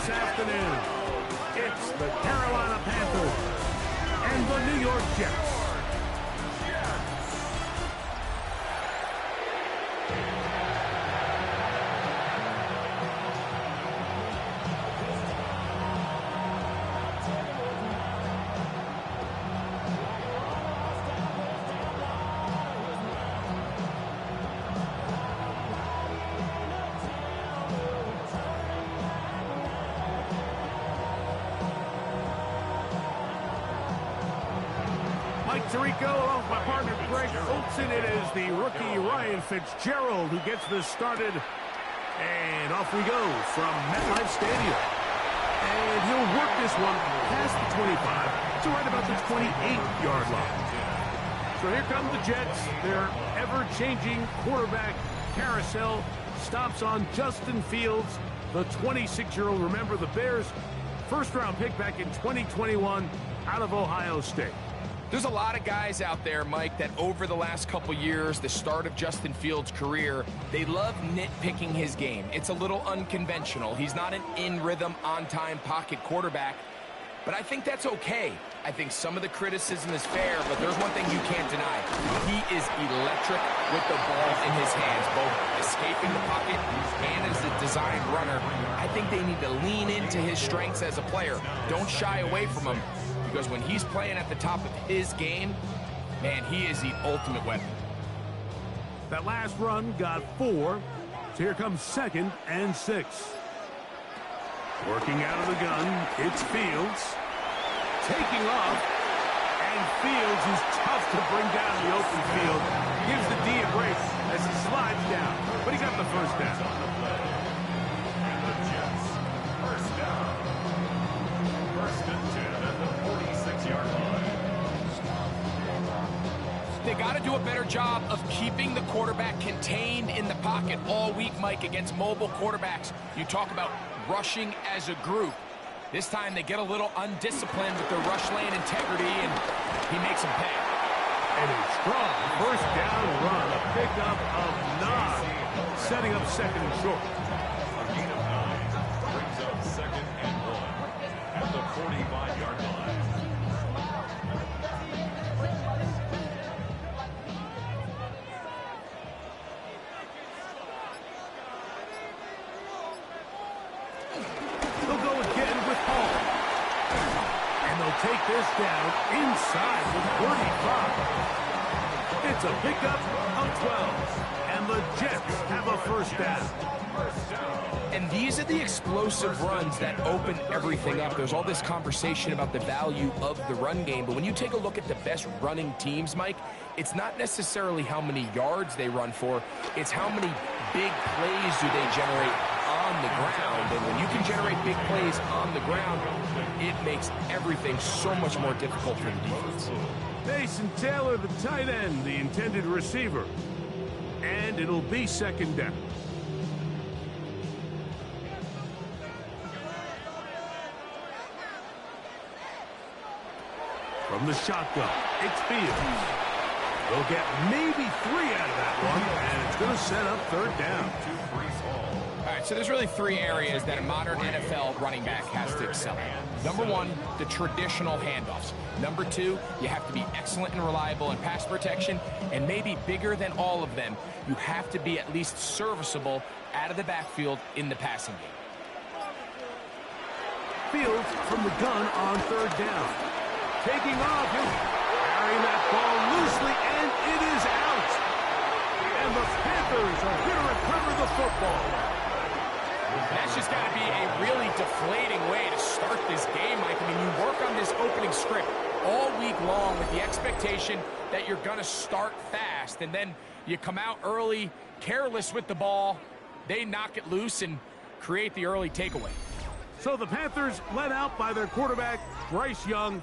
this afternoon. It's the Carolina Panthers and the New York Jets. Mike Tirico, along with my partner Greg Olson. It is the rookie Ryan Fitzgerald who gets this started. And off we go from MetLife Stadium. And he'll work this one past the 25 to right about the 28-yard line. So here come the Jets. Their ever-changing quarterback carousel stops on Justin Fields, the 26-year-old. Remember, the Bears' first-round pick back in 2021 out of Ohio State. There's a lot of guys out there, Mike, that over the last couple years, the start of Justin Fields' career, they love nitpicking his game. It's a little unconventional. He's not an in-rhythm, on-time pocket quarterback, but I think that's okay. I think some of the criticism is fair, but there's one thing you can't deny. He is electric with the ball in his hands, both escaping the pocket and as a designed runner. I think they need to lean into his strengths as a player. Don't shy away from him. Because when he's playing at the top of his game, man, he is the ultimate weapon. That last run got 4. So here comes 2nd and 6. Working out of the gun, it's Fields. Taking off. And Fields is tough to bring down the open field. Gives the D a break as he slides down. But he got the first down. They got to do a better job of keeping the quarterback contained in the pocket all week, Mike, against mobile quarterbacks. You talk about rushing as a group. This time they get a little undisciplined with their rush lane integrity, and he makes them pay. And a strong first down run, a pickup of 9, setting up 2nd and short. A gain of 9 brings up 2nd and 1 at the 45-yard line. Take this down inside the 35. It's a pickup of 12. And the Jets have a first down. And these are the explosive runs that open everything up. There's all this conversation about the value of the run game, but when you take a look at the best running teams, Mike, it's not necessarily how many yards they run for, it's how many big plays do they generate on the ground. And when you can generate big plays on the ground, it makes everything so much more difficult for the defense. Mason Taylor, the tight end, the intended receiver. And it'll be 2nd down. From the shotgun, it's Fields. They'll get maybe 3 out of that one, and it's going to set up 3rd down. All right, so there's really 3 areas that a modern NFL running back has to excel at. Number 1, the traditional handoffs. Number 2, you have to be excellent and reliable in pass protection, and maybe bigger than all of them, you have to be at least serviceable out of the backfield in the passing game. Fields from the gun on 3rd down. Taking off, he'll carry that ball loosely, and it is out. And the Panthers are going to recover the football. That's just got to be a really deflating way to start this game, Mike. I mean, you work on this opening script all week long with the expectation that you're going to start fast, and then you come out early, careless with the ball. They knock it loose and create the early takeaway. So the Panthers led out by their quarterback, Bryce Young.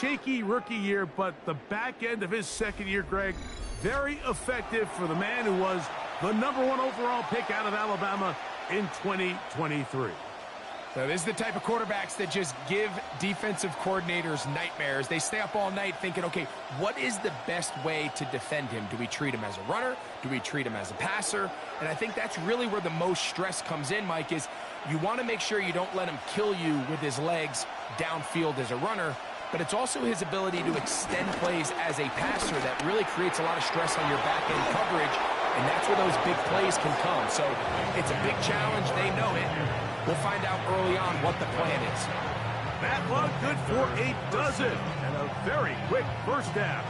Shaky rookie year, but the back end of his 2nd year, Greg, very effective for the man who was the #1 overall pick out of Alabama in 2023. So this is the type of quarterbacks that just give defensive coordinators nightmares. They stay up all night thinking, okay, what is the best way to defend him? Do we treat him as a runner? Do we treat him as a passer? And I think that's really where the most stress comes in, Mike, is you want to make sure you don't let him kill you with his legs downfield as a runner, but it's also his ability to extend plays as a passer that really creates a lot of stress on your back-end coverage, and that's where those big plays can come. So it's a big challenge. They know it. We'll find out early on what the plan is. That one good for a dozen, and a very quick first down.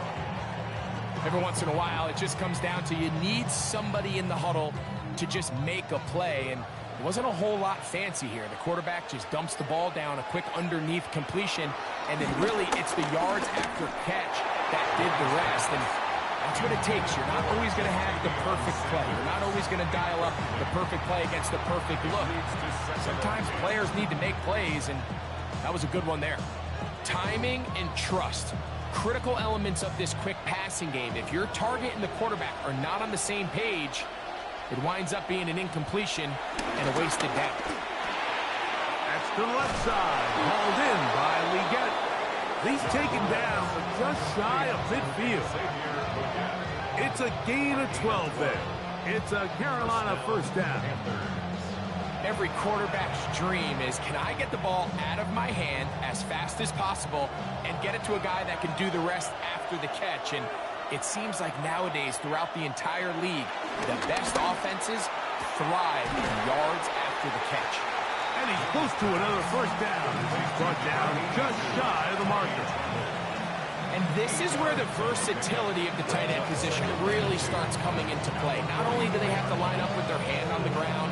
Every once in a while, it just comes down to you need somebody in the huddle to just make a play, and it wasn't a whole lot fancy here. The quarterback just dumps the ball down, a quick underneath completion, and then really it's the yards after catch that did the rest. And that's what it takes. You're not always going to have the perfect play. You're not always going to dial up the perfect play against the perfect look. Sometimes players need to make plays, and that was a good one there. Timing and trust, critical elements of this quick passing game. If your target and the quarterback are not on the same page, it winds up being an incompletion and a wasted down. That's to the left side, hauled in by Leggett. He's taken down, but just shy of midfield. It's a gain of 12 there. It's a Carolina first down. Every quarterback's dream is, can I get the ball out of my hand as fast as possible and get it to a guy that can do the rest after the catch? And it seems like nowadays, throughout the entire league, the best offenses thrive in yards after the catch. And he's close to another first down. He's brought down just shy of the marker. And this is where the versatility of the tight end position really starts coming into play. Not only do they have to line up with their hand on the ground,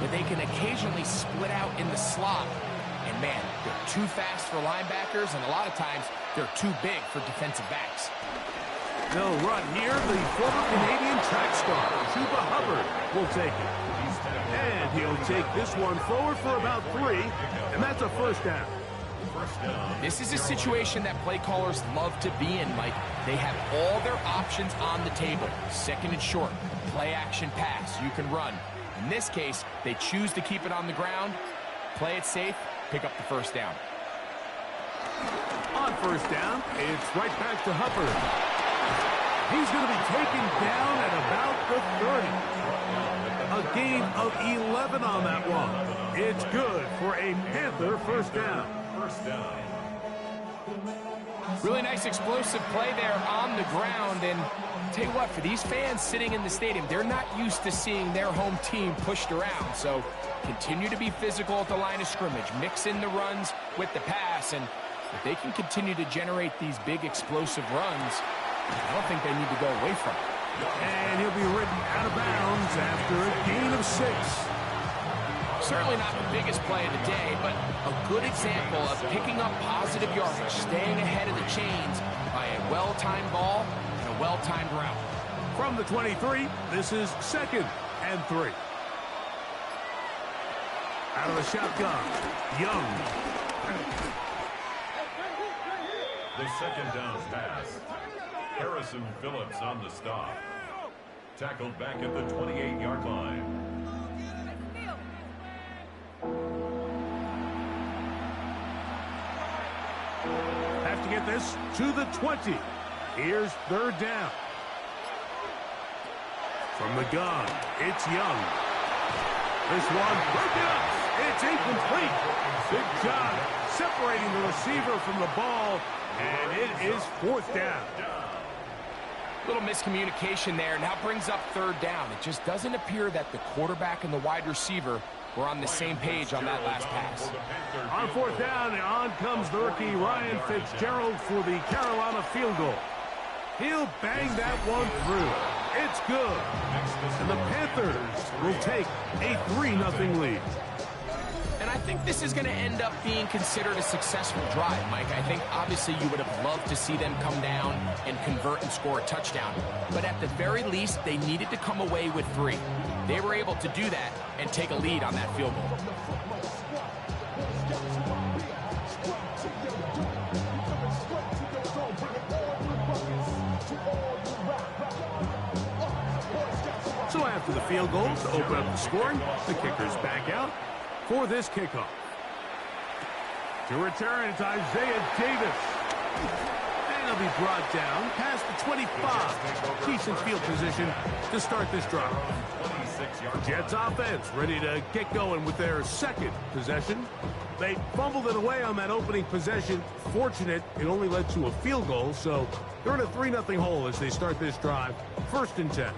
but they can occasionally split out in the slot. And man, they're too fast for linebackers, and a lot of times they're too big for defensive backs. They'll run here. The former Canadian track star, Chuba Hubbard, will take it. And he'll take this one forward for about 3, and that's a first down. This is a situation that play callers love to be in, Mike. They have all their options on the table. Second and short, play action pass, you can run. In this case, they choose to keep it on the ground, play it safe, pick up the first down. On first down, it's right back to Hubbard. He's going to be taken down at about the 30. A gain of 11 on that one. It's good for a Panther first down. Really nice explosive play there on the ground, and tell you what, for these fans sitting in the stadium, they're not used to seeing their home team pushed around, so continue to be physical at the line of scrimmage, mix in the runs with the pass, and if they can continue to generate these big explosive runs, I don't think they need to go away from it. And he'll be ridden out of bounds after a gain of 6. Certainly not the biggest play of the day, but a good example of picking up positive yardage, staying ahead of the chains by a well-timed ball and a well-timed route. From the 23, this is 2nd and 3. Out of the shotgun, Young. The second down pass. Harrison Phillips on the stop. Tackled back at the 28-yard line. Have to get this to the 20. Here's 3rd down. From the gun, it's Young. This one broken up. It's incomplete. Good job separating the receiver from the ball, and it is 4th down. Little miscommunication there, and now brings up 3rd down. It just doesn't appear that the quarterback and the wide receiver were on the same page on that last pass. On 4th down, on comes the rookie Ryan Fitzgerald for the Carolina field goal. He'll bang that one through. It's good. And the Panthers will take a 3-0 lead. And I think this is going to end up being considered a successful drive, Mike. I think obviously you would have loved to see them come down and convert and score a touchdown. But at the very least, they needed to come away with 3. They were able to do that and take a lead on that field goal. So after the field goal to open up the scoring, the kicker's back out for this kickoff. To return, it's Isaiah Davis. And he'll be brought down past the 25. Decent field position to start this drive. Jets offense ready to get going with their second possession. They fumbled it away on that opening possession. Fortunate, it only led to a field goal, so they're in a 3-0 hole as they start this drive. 1st and 10.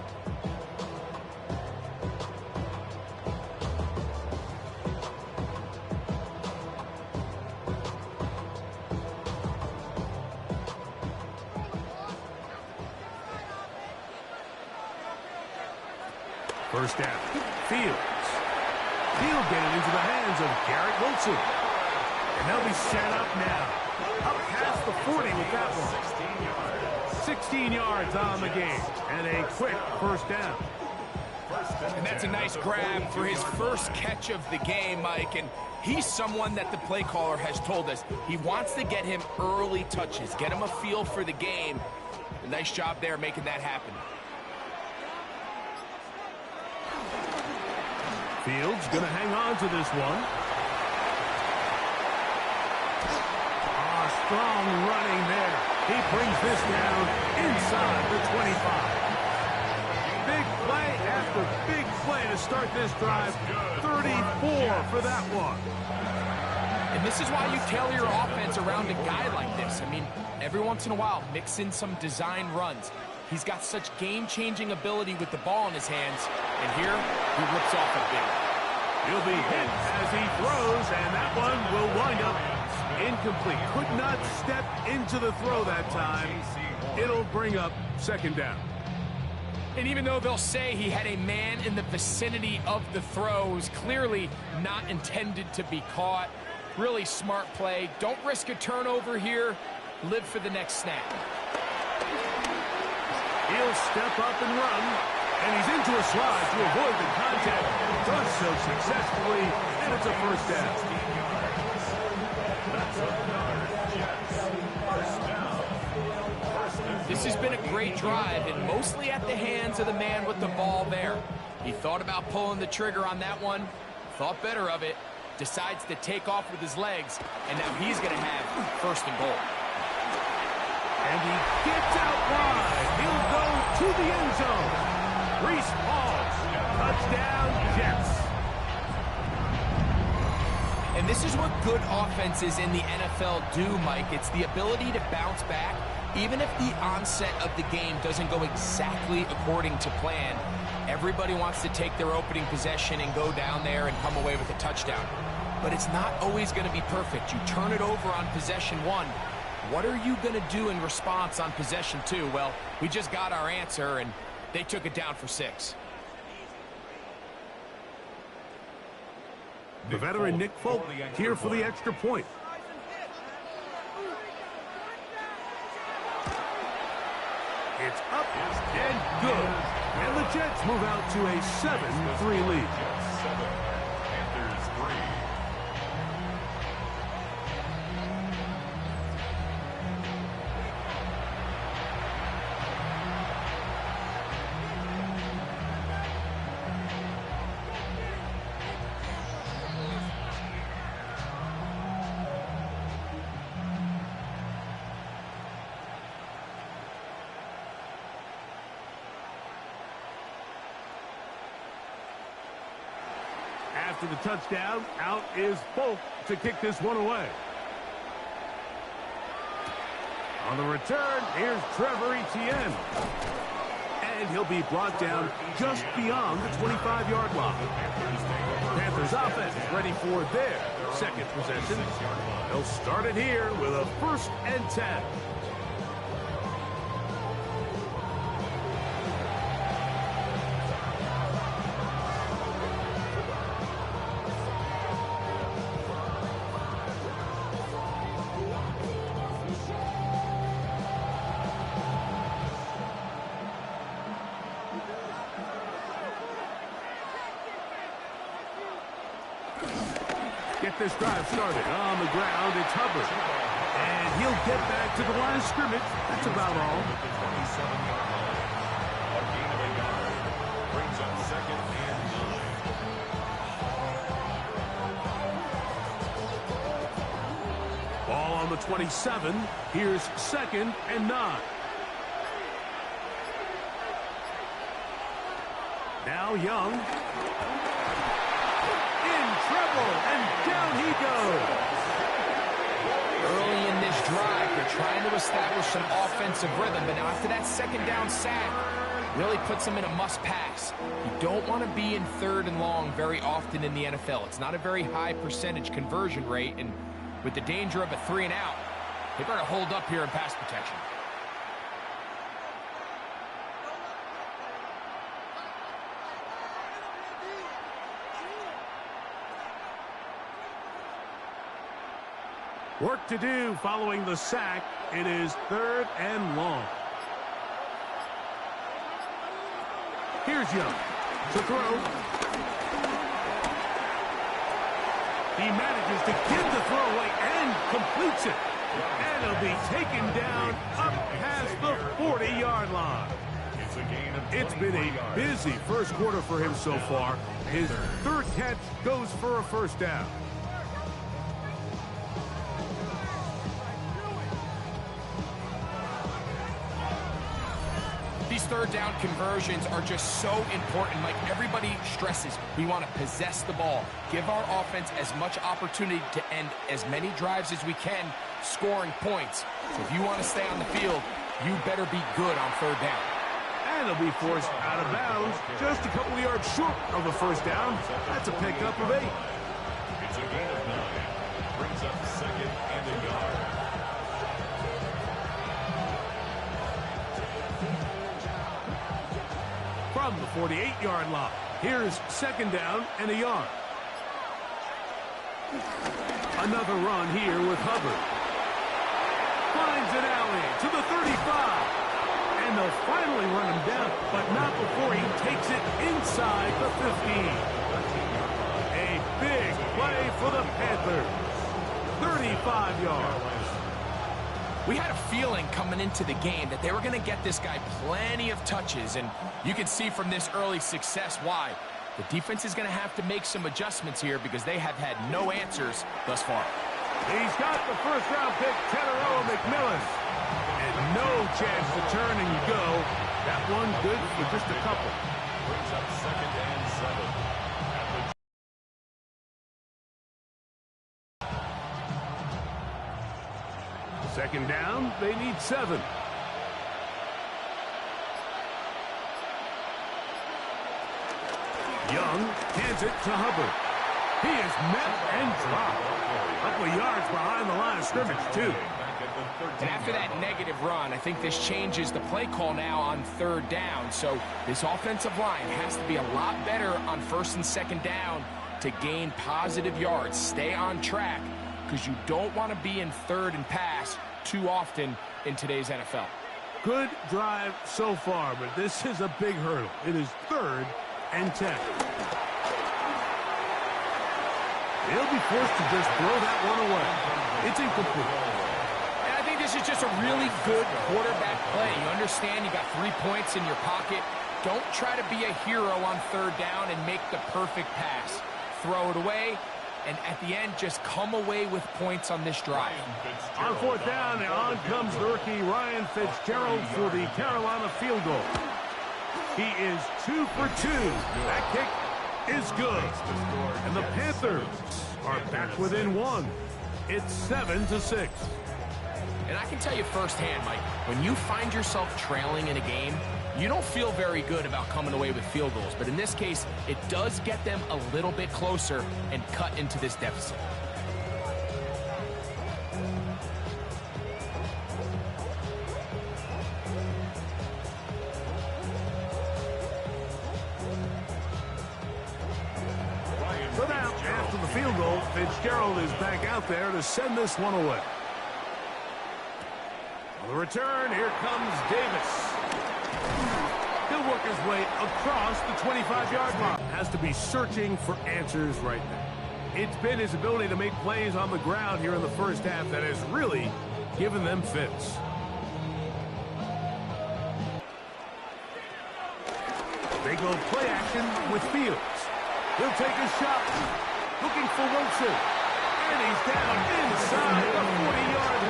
First down. Fields. He'll get it into the hands of Garrett Wilson. And they'll be set up now. Up past the 40 with that one. 16 yards on the game. And a quick first down. And that's a nice grab for his first catch of the game, Mike. And he's someone that the play caller has told us he wants to get him early touches, get him a feel for the game. A nice job there making that happen. Fields going to hang on to this one. Strong running there. He brings this down inside the 25. Big play after big play to start this drive. 34 for that one. And this is why you tailor your offense around a guy like this. I mean, every once in a while, mix in some design runs. He's got such game-changing ability with the ball in his hands. And here, he rips off a big. He'll be hit as he throws, and that one will wind up incomplete. Could not step into the throw that time. It'll bring up 2nd down. And even though they'll say he had a man in the vicinity of the throws, clearly not intended to be caught. Really smart play. Don't risk a turnover here. Live for the next snap. He'll step up and run, and he's into a slide to avoid the contact. Does so successfully, and it's a first down. This has been a great drive, and mostly at the hands of the man with the ball there. He thought about pulling the trigger on that one, thought better of it, decides to take off with his legs, and now he's going to have 1st and goal. And he gets out wide. He'll go to the end zone. Reese Paul, touchdown Jets. And this is what good offenses in the NFL do, Mike. It's the ability to bounce back, even if the onset of the game doesn't go exactly according to plan. Everybody wants to take their opening possession and go down there and come away with a touchdown. But it's not always going to be perfect. You turn it over on possession 1. What are you going to do in response on possession 2? Well, we just got our answer, and they took it down for 6. The veteran Nick Folk here for the extra point. It's up and good. And the Jets move out to a 7-3 lead. Panthers 3. After the touchdown, out is Folk to kick this one away. On the return, here's Trevor Etienne. And he'll be brought down just beyond the 25-yard line. Panthers offense ready for their second possession. They'll start it here with a 1st and 10. Get this drive started. On the ground, it's Hubbard. And he'll get back to the line of scrimmage. That's about all. The 27-yard line. A gain of a yard brings up 2nd and 9. on the 27. Here's 2nd and 9. Now Young. In trouble, and down he goes. Early in this drive, they're trying to establish some offensive rhythm, but now after that 2nd down sack, really puts them in a must-pass. You don't want to be in 3rd and long very often in the NFL. It's not a very high percentage conversion rate, and with the danger of a 3-and-out, they better hold up here in pass protection. Work to do following the sack. It is 3rd and long. Here's Young to throw. He manages to get the throw away and completes it. And it'll be taken down up past the 40-yard line. It's been a busy first quarter for him so far. His 3rd catch goes for a 1st down. These 3rd down conversions are just so important. Like everybody stresses, we want to possess the ball, give our offense as much opportunity to end as many drives as we can, scoring points. So if you want to stay on the field, you better be good on 3rd down. And he'll be forced out of bounds just a couple of yards short of the 1st down. That's a pickup of 8. It's a gain of 9. Brings up 2nd and a yard. From the 48-yard line, here's 2nd down and a yard. Another run here with Hubbard. Finds an alley to the 35. And they'll finally run him down, but not before he takes it inside the 15. A big play for the Panthers. 35 yards. We had a feeling coming into the game that they were going to get this guy plenty of touches, and you can see from this early success why. The defense is going to have to make some adjustments here because they have had no answers thus far. He's got the 1st-round pick, Teteroa McMillan. And no chance to turn and go. That one good for just a couple. Brings up 2nd and 7. 2nd down, they need 7. Young hands it to Hubbard. He is met and dropped. A couple of yards behind the line of scrimmage, too. And after that negative run, I think this changes the play call now on 3rd down. So this offensive line has to be a lot better on 1st and 2nd down to gain positive yards. Stay on track because you don't want to be in 3rd and pass too often in today's NFL. Good drive so far, but this is a big hurdle. It is 3rd and 10. He'll be forced to just throw that one away. It's incomplete. And I think this is just a really good quarterback play. You understand you got 3 points in your pocket. Don't try to be a hero on 3rd down and make the perfect pass. Throw it away, and at the end, just come away with points on this drive. On 4th down, and on comes the rookie Ryan Fitzgerald for the Carolina field goal. He is 2 for 2. That kick is good. And the Panthers are back within 1. It's 7-6. And I can tell you firsthand, Mike, when you find yourself trailing in a game, you don't feel very good about coming away with field goals. But in this case, it does get them a little bit closer and cut into this deficit. So now, after the field goal, Fitzgerald is back out there to send this one away. On the return, here comes Davis. He'll work his way across the 25-yard line. Has to be searching for answers right now. It's been his ability to make plays on the ground here in the first half that has really given them fits. They go play action with Fields. He'll take a shot. Looking for Wilson. And he's down inside the 40-yard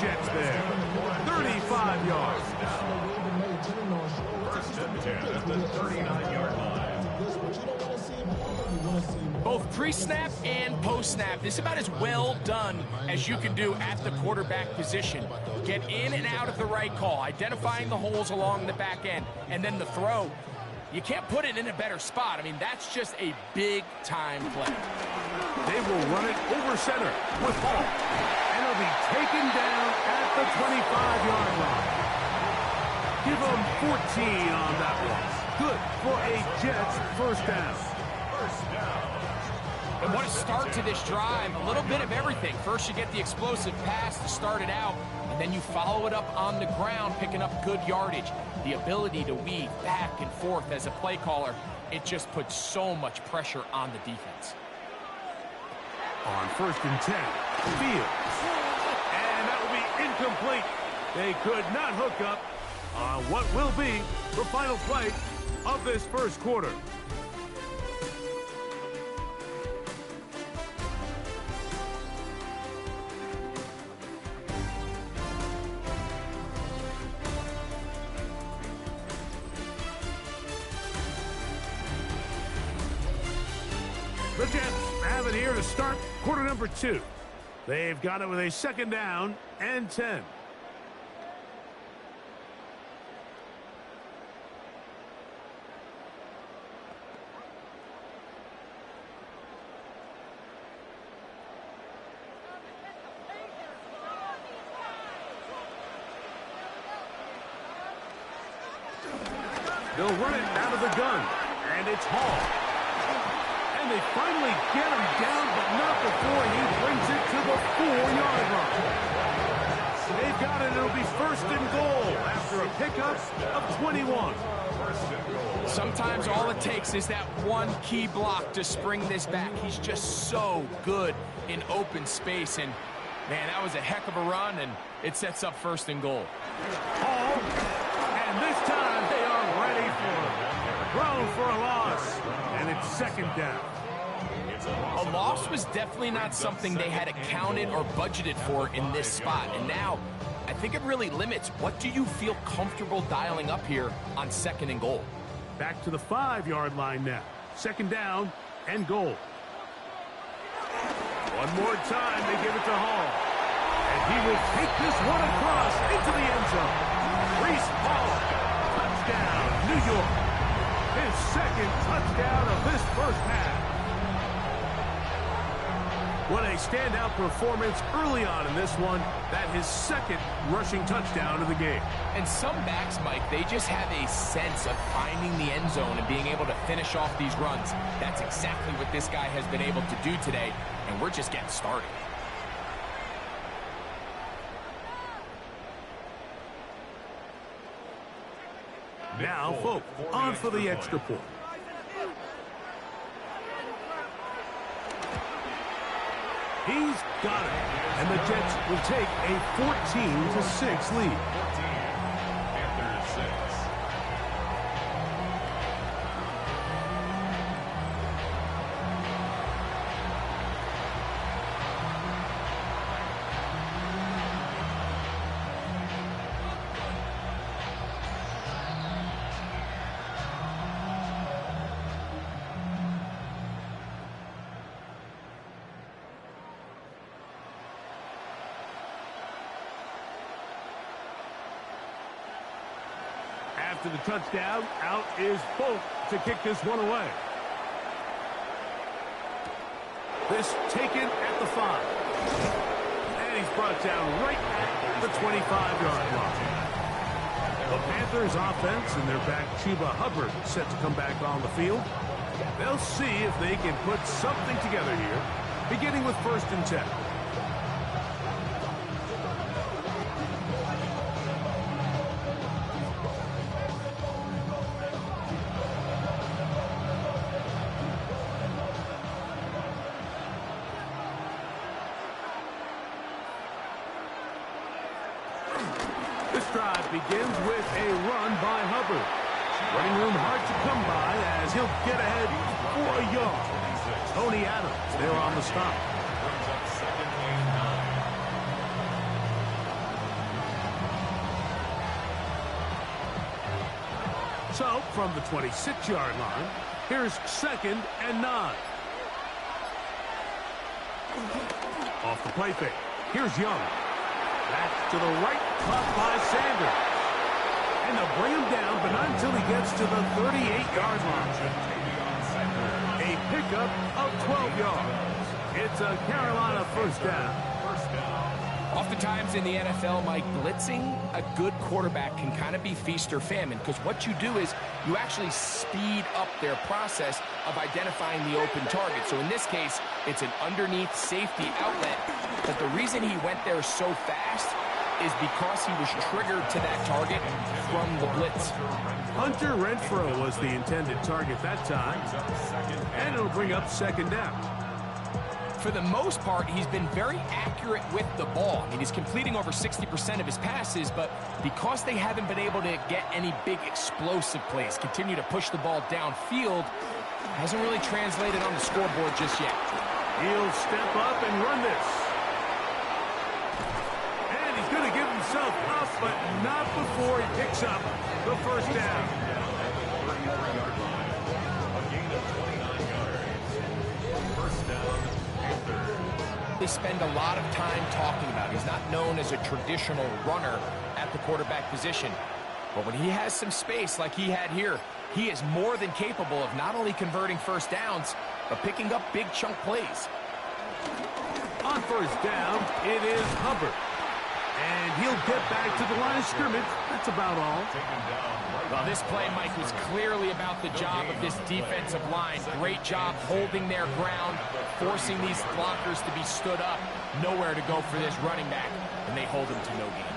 Jets there. 35 yards. First and 10 at the 39-yard line. Both pre-snap and post-snap, this is about as well done as you can do at the quarterback position. Get in and out of the right call, identifying the holes along the back end, and then the throw. You can't put it in a better spot. I mean, that's just a big-time play. They will run it over center with Hall. And it'll be taken down at the 25-yard line. Give them 14 on that one. Good for a Jets first down. And what a start to this drive. A little bit of everything. First, you get the explosive pass to start it out, and then you follow it up on the ground, picking up good yardage. The ability to weave back and forth as a play caller, it just puts so much pressure on the defense. On first and 10, Fields. And that will be incomplete. They could not hook up on what will be the final play of this first quarter. The Jets have it here to start quarter number 2. They've got it with a second down and 10. They'll run it out of the gun, and it's Hall. And they finally get him down, but not before he brings it to the 4-yard line. They've got it. It'll be first and goal after a pickup of 21. Sometimes all it takes is that one key block to spring this back. He's just so good in open space. And, man, that was a heck of a run, and it sets up first and goal. Hall, and this time they are ready for it. Throw for a loss, and it's second down. A loss was definitely not something they had accounted or budgeted for in this spot. And now, I think it really limits what do you feel comfortable dialing up here on second and goal. Back to the 5-yard line now. Second down and goal. One more time, they give it to Hall. And he will take this one across into the end zone. Reese Hall, touchdown, New York. His second touchdown of this first half. What a standout performance early on in this one. That his second rushing touchdown of the game. And some backs, Mike, they just have a sense of finding the end zone and being able to finish off these runs. That's exactly what this guy has been able to do today, and we're just getting started. Now, Folk on for the extra point. He's got it. And the Jets will take a 14-6 lead. Panthers 6. After the touchdown, out is Folk to kick this one away. This taken at the 5. And he's brought down right at the 25-yard line. The Panthers offense and their back Chuba Hubbard set to come back on the field. They'll see if they can put something together here, beginning with first and 10. This drive begins with a run by Hubbard. Running room hard to come by as he'll get ahead for a yard. Tony Adams there on the stop. So, from the 26-yard line, here's 2nd and 9. Off the play fake. Here's Young. Back to the right, caught by Sanders. And they'll bring him down, but not until he gets to the 38-yard line. A pickup of 12 yards. It's a Carolina first down. Oftentimes in the NFL, Mike, blitzing a good quarterback can kind of be feast or famine, because what you do is you actually speed up their process of identifying the open target. So in this case, it's an underneath safety outlet, but the reason he went there so fast is because he was triggered to that target from the blitz. Hunter Renfrow was the intended target that time, and it'll bring up 2nd down. For the most part, he's been very accurate with the ball. I mean, he's completing over 60% of his passes, but because they haven't been able to get any big explosive plays, continue to push the ball downfield, hasn't really translated on the scoreboard just yet. He'll step up and run this. And he's going to give himself up, but not before he picks up the first down. They spend a lot of time talking about. He's not known as a traditional runner at the quarterback position. But when he has some space like he had here, he is more than capable of not only converting first downs, but picking up big chunk plays. On first down, it is Hubbard. And he'll get back to the line of scrimmage. That's about all. Well, this play, Mike, was clearly about the job of this defensive line. Great job holding their ground, forcing these blockers to be stood up. Nowhere to go for this running back, and they hold him to no gain.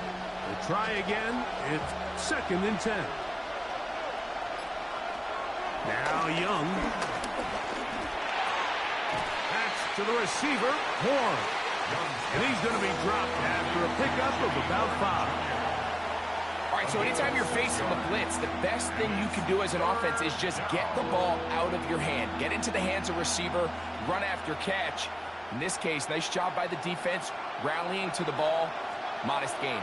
We'll try again. It's 2nd and 10. Now Young. That's to the receiver, Horn. And he's going to be dropped after a pickup of about 5. All right, so anytime you're facing the blitz, the best thing you can do as an offense is just get the ball out of your hand. Get into the hands of receiver, run after catch. In this case, nice job by the defense, rallying to the ball. Modest gain.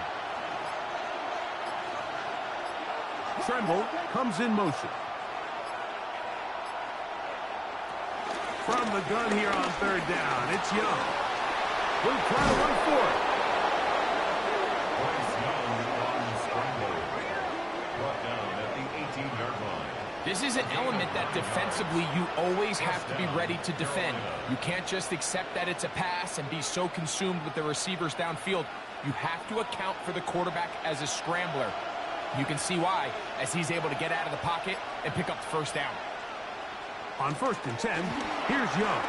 Tremble comes in motion. From the gun here on 3rd down, it's Young. We'll try to run for it. This is an element that defensively you always have to be ready to defend. You can't just accept that it's a pass and be so consumed with the receivers downfield. You have to account for the quarterback as a scrambler. You can see why, as he's able to get out of the pocket and pick up the first down. On 1st and 10, here's Young.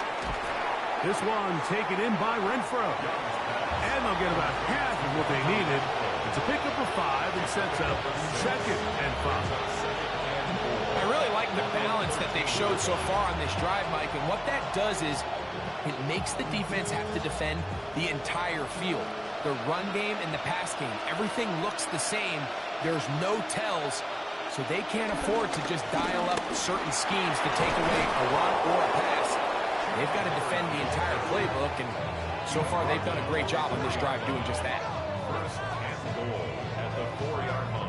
This one taken in by Renfrow. And they'll get about half of what they needed. It's a pickup of 5 and sets up 2nd and 5. I really like the balance that they've showed so far on this drive, Mike, and what that does is it makes the defense have to defend the entire field. The run game and the pass game, everything looks the same. There's no tells, so they can't afford to just dial up certain schemes to take away a run or a pass. They've got to defend the entire playbook, and so far they've done a great job on this drive doing just that. First and goal at the 4-yard line.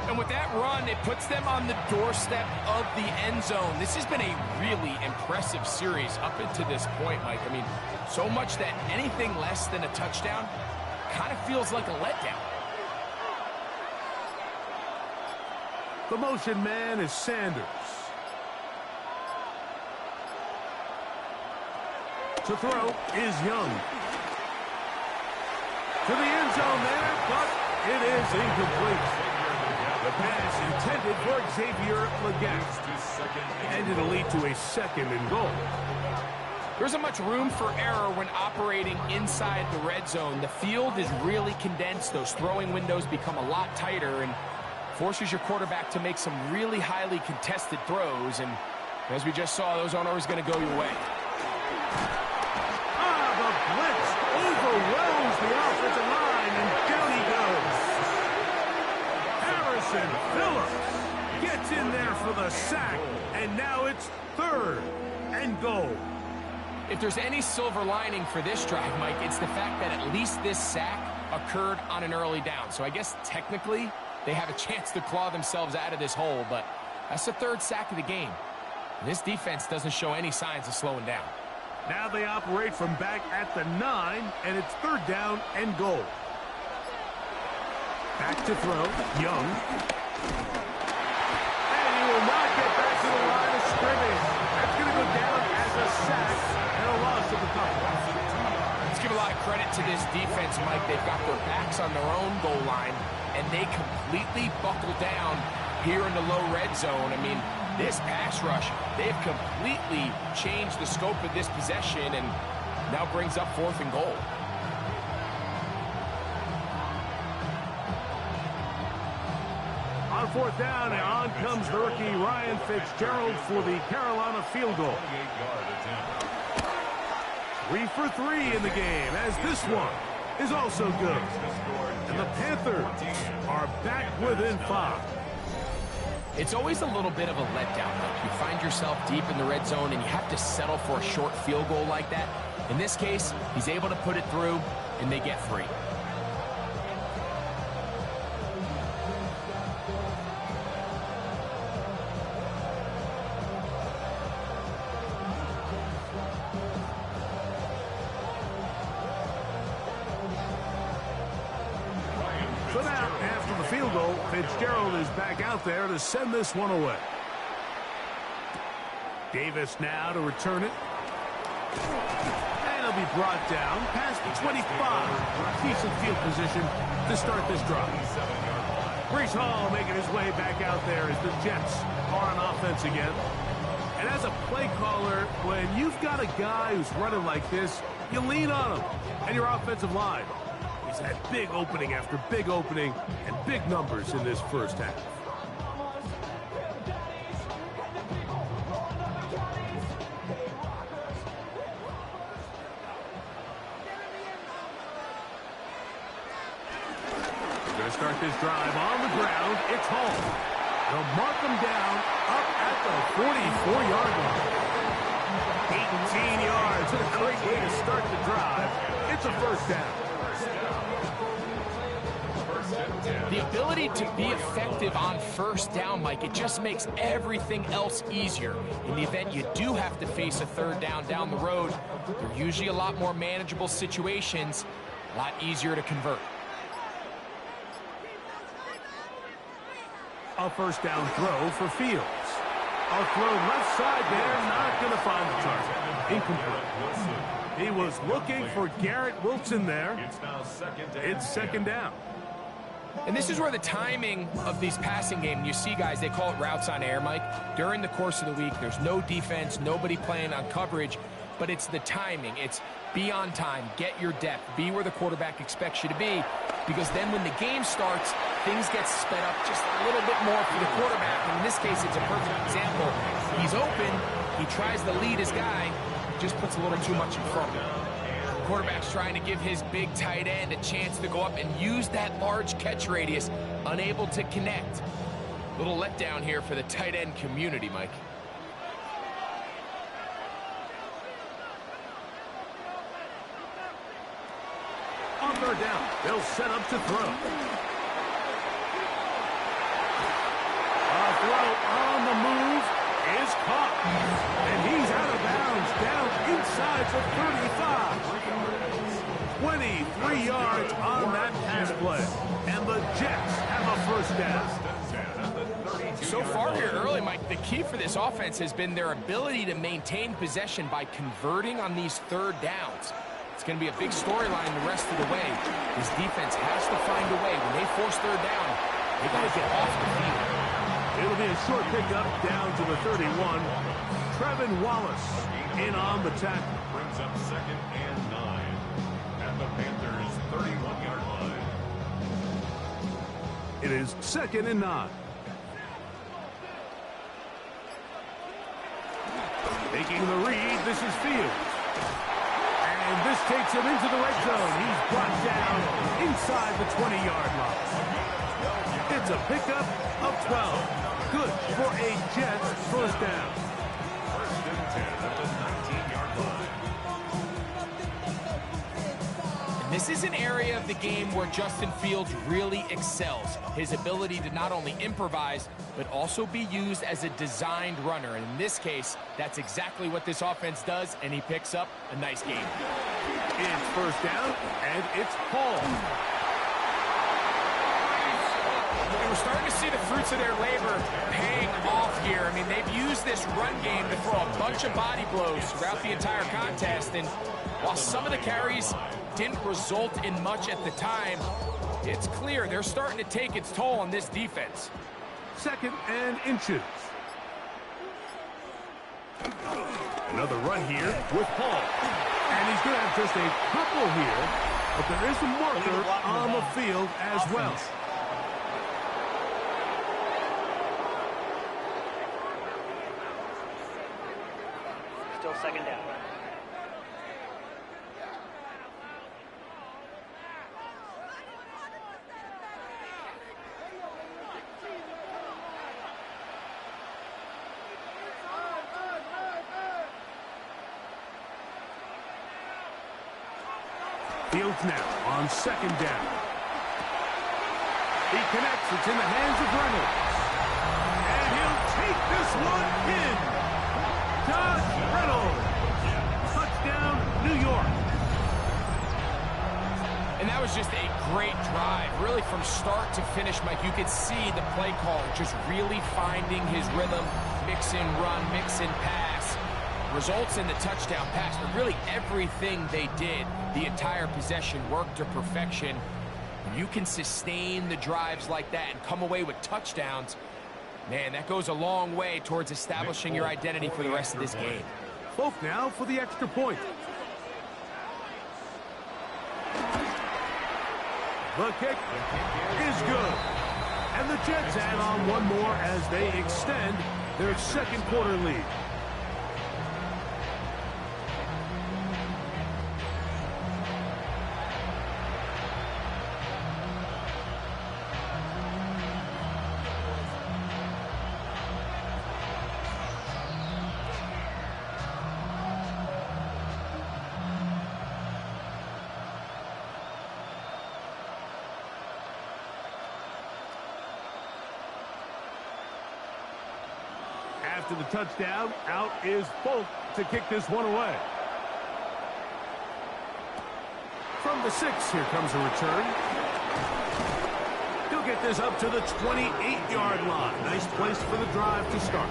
And with that run, it puts them on the doorstep of the end zone. This has been a really impressive series up until this point, Mike. I mean, so much that anything less than a touchdown kind of feels like a letdown. The motion man is Sanders. To throw is Young. To the end zone there, but it is incomplete. The pass intended for Xavier Legette. And it'll lead to a 2nd and goal. There isn't much room for error when operating inside the red zone. The field is really condensed. Those throwing windows become a lot tighter and forces your quarterback to make some really highly contested throws. And as we just saw, those aren't always going to go your way. The blitz overwhelms the offensive line, and down he goes. Harrison Phillips gets in there for the sack, and now it's 3rd and goal. If there's any silver lining for this drive, Mike, it's the fact that at least this sack occurred on an early down. So I guess technically they have a chance to claw themselves out of this hole, but that's the third sack of the game. This defense doesn't show any signs of slowing down. Now they operate from back at the 9, and it's third down and goal. Back to throw, Young. And he will not get back to the line of scrimmage. That's going to go down as a sack and a loss of the couple. Let's give a lot of credit to this defense, Mike. They've got their backs on their own goal line, and they completely buckle down here in the low red zone. I mean, this pass rush, they've completely changed the scope of this possession and now brings up 4th and goal. On 4th down, and on comes the rookie Ryan Fitzgerald for the Carolina field goal. 3 for 3 in the game, as this one is also good. And the Panthers are back within 5. It's always a little bit of a letdown. Like you find yourself deep in the red zone and you have to settle for a short field goal like that. In this case, he's able to put it through, and they get 3. So now, after the field goal, Fitzgerald is back out there to send this one away. Davis now to return it. And he'll be brought down past the 25. Decent field position to start this drive. Breece Hall making his way back out there as the Jets are on offense again. And as a play caller, when you've got a guy who's running like this, you lean on him and your offensive line. He's had big opening after big opening and big numbers in this first half. We're going to start this drive on the ground. It's Hall. They'll mark him down up at the 44-yard line. 18 yards. A great way to start the drive. It's a first down. The ability to be effective on first down, Mike, it just makes everything else easier. In the event you do have to face a third down the road, they're usually a lot more manageable situations, a lot easier to convert. A first down throw for Fields. A throw left side there, not going to find the target. Incomplete. He was looking for Garrett Wilson there. It's second down. And this is where the timing of these passing games, you see guys, they call it routes on air, Mike. During the course of the week, there's no defense, nobody playing on coverage, but it's the timing. It's be on time, get your depth, be where the quarterback expects you to be, because then when the game starts, things get sped up just a little bit more for the quarterback. And in this case, it's a perfect example. He's open, he tries to lead his guy, just puts a little too much in front of him. Quarterback's trying to give his big tight end a chance to go up and use that large catch radius, unable to connect. Little letdown here for the tight end community, Mike. On third down, they'll set up to throw. A throw on the move is caught. And he's out of bounds, down inside the 35. 23 yards on that pass play. And the Jets have a first down. So far here early, Mike, the key for this offense has been their ability to maintain possession by converting on these third downs. It's going to be a big storyline the rest of the way. This defense has to find a way. When they force third down, they got to get off the field. It'll be a short pickup down to the 31. Trevin Wallace in on the tackle. Brings up 2nd and 9 at the Panthers' 31-yard line. It is 2nd and 9. Making the read, this is Fields. And this takes him into the red zone. He's brought down inside the 20-yard line. It's a pickup of 12. Good for a Jets first down. 1st and 10 at the 19-yard line. And This is an area of the game where Justin Fields really excels. His ability to not only improvise, but also be used as a designed runner. And in this case, that's exactly what this offense does, and he picks up a nice game. It's first down, and it's Paul. And we're starting to see the fruits of their labor paying off here. I mean, they've used this run game to throw a bunch of body blows throughout the entire contest. And while some of the carries didn't result in much at the time, it's clear they're starting to take its toll on this defense. Second and inches. Another run here with Paul. And he's going to have just a couple here, but there is a marker on the field as well. Still second down. Fields now on second down. He connects. It's in the hands of Reynolds. And he'll take this one in. Josh Reynolds. Touchdown, New York. And that was just a great drive. Really from start to finish, Mike, you could see the play caller just really finding his rhythm. Mix in run, mix in pass. Results in the touchdown pass, but really everything they did, the entire possession worked to perfection. When you can sustain the drives like that and come away with touchdowns, man, that goes a long way towards establishing your identity for the rest of this game. Both now for the extra point. The kick is good. And the Jets add on one more as they extend their second quarter lead. After the touchdown, out is Folk to kick this one away. From the 6, here comes a return. He'll get this up to the 28-yard line. Nice place for the drive to start.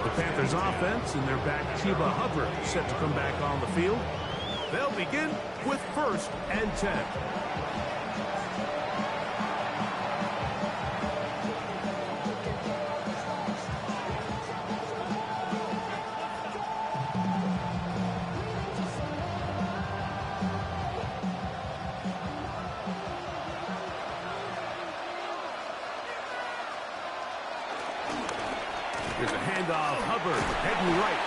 The Panthers offense and their back Chuba Hubbard set to come back on the field. They'll begin with first and 10. Here's a handoff. Hubbard heading right.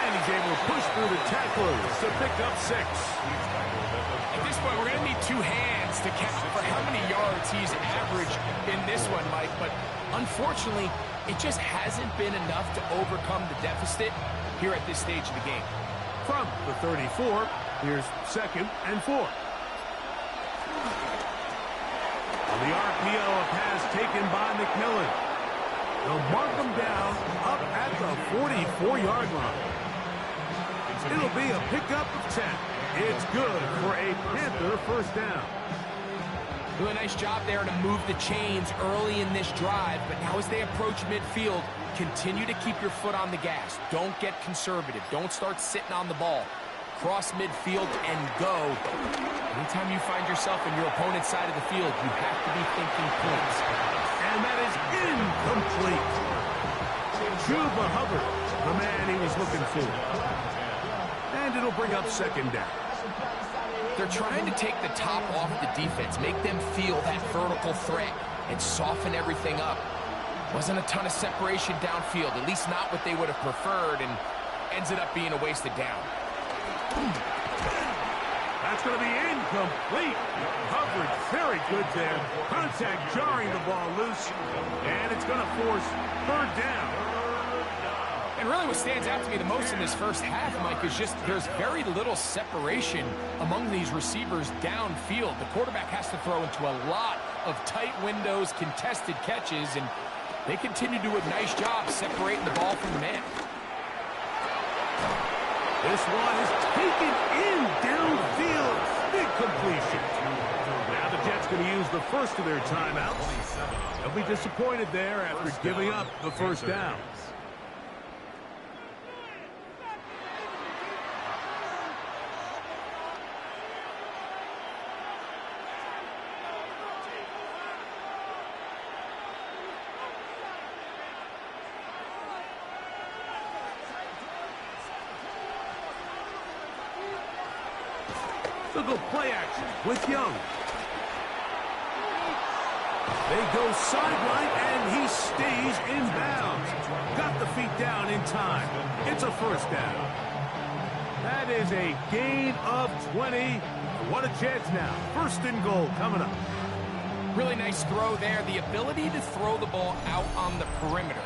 And he's able to push through the tacklers to pick up 6. At this point, we're going to need 2 hands to count for how many yards he's averaged in this one, Mike. But unfortunately, it just hasn't been enough to overcome the deficit here at this stage of the game. From the 34, here's second and 4. On the RPO, a pass taken by McMillan. They'll mark him down up at the 44-yard line. It'll be a pickup of 10. It's good for a Panther first down. Do a nice job there to move the chains early in this drive, but now as they approach midfield, continue to keep your foot on the gas. Don't get conservative. Don't start sitting on the ball. Cross midfield and go. Anytime you find yourself in your opponent's side of the field, you have to be thinking points. And that is incomplete. Chuba Hubbard, the man he was looking for. And it'll bring up second down. They're trying to take the top off the defense, make them feel that vertical threat, and soften everything up. Wasn't a ton of separation downfield, at least not what they would have preferred, and ends it up being a wasted down. That's going to be incomplete. Coverage very good there. Contact jarring the ball loose. And it's going to force third down. And really what stands out to me the most in this first half, Mike, is just there's very little separation among these receivers downfield. The quarterback has to throw into a lot of tight windows, contested catches, and they continue to do a nice job separating the ball from the man. This one is taken in downfield. Big completion. Now the Jets going to use the first of their timeouts. They'll be disappointed there after giving up the first down. They'll go play action with Young. They go sideline, and he stays in bounds. Got the feet down in time. It's a first down. That is a gain of 20. What a chance now. First and goal coming up. Really nice throw there. The ability to throw the ball out on the perimeter.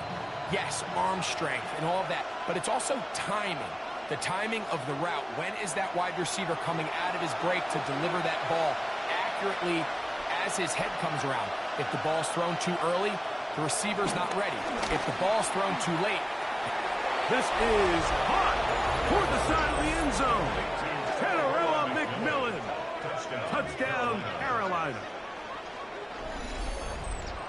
Yes, arm strength and all of that, but it's also timing. The timing of the route. When is that wide receiver coming out of his break to deliver that ball accurately as his head comes around? If the ball's thrown too early, the receiver's not ready. If the ball's thrown too late. This is hot toward the side of the end zone. Tenarella McMillan. Touchdown, Carolina.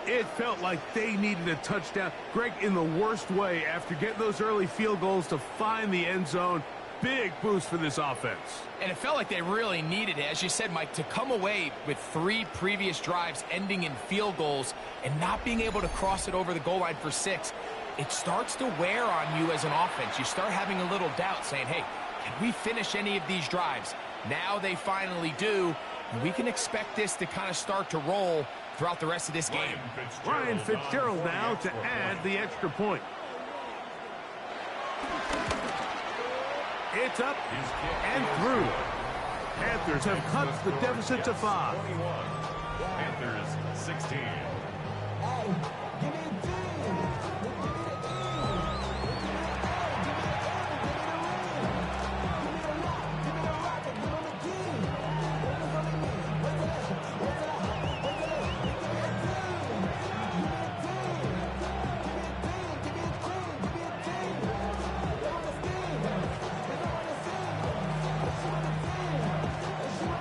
It felt like they needed a touchdown. Greg, in the worst way, after getting those early field goals to find the end zone. Big boost for this offense. And it felt like they really needed it. As you said, Mike, to come away with 3 previous drives ending in field goals and not being able to cross it over the goal line for 6, it starts to wear on you as an offense. You start having a little doubt, saying, hey, can we finish any of these drives? Now they finally do, and we can expect this to kind of start to roll throughout the rest of this game. Ryan Fitzgerald now to add the extra point. It's up and through. Panthers have cut the deficit to 5. Panthers 16.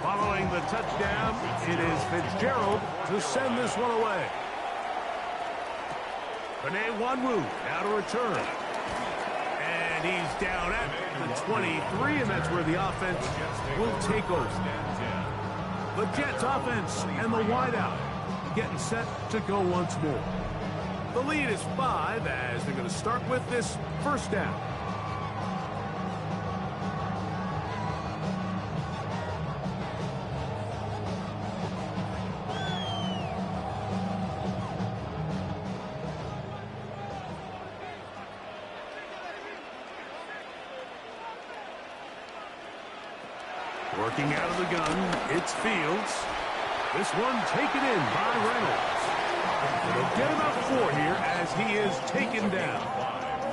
Following the touchdown, it is Fitzgerald to send this one away. Panay Wanwu now to return. And he's down at the 23, and that's where the offense will take over. The Jets offense and the wideout getting set to go once more. The lead is 5 as they're going to start with this first down. Working out of the gun, it's Fields. This one taken in by Reynolds. They'll get about 4 here as he is taken down.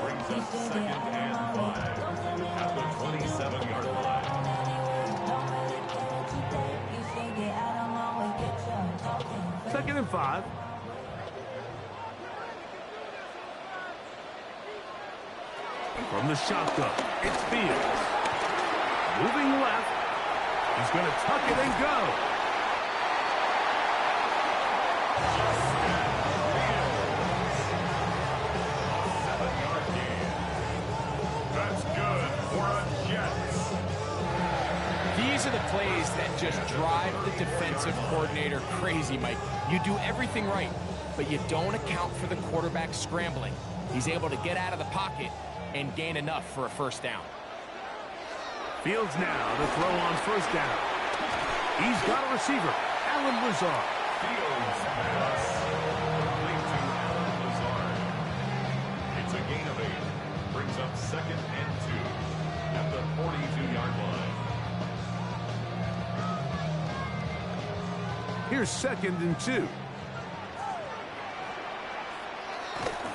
Brings us 2nd and 5 at the 27-yard line. Second and 5. From the shotgun, it's Fields. Moving left. He's going to tuck it and go. That's good for a Jets. These are the plays that just drive the defensive coordinator crazy, Mike. You do everything right, but you don't account for the quarterback scrambling. He's able to get out of the pocket and gain enough for a first down. Fields now to throw on first down. He's got a receiver, Alan Lazard. Fields pass. Complete to Alan Lazard. It's a gain of 8. Brings up 2nd and 2 at the 42-yard line. Here's 2nd and 2.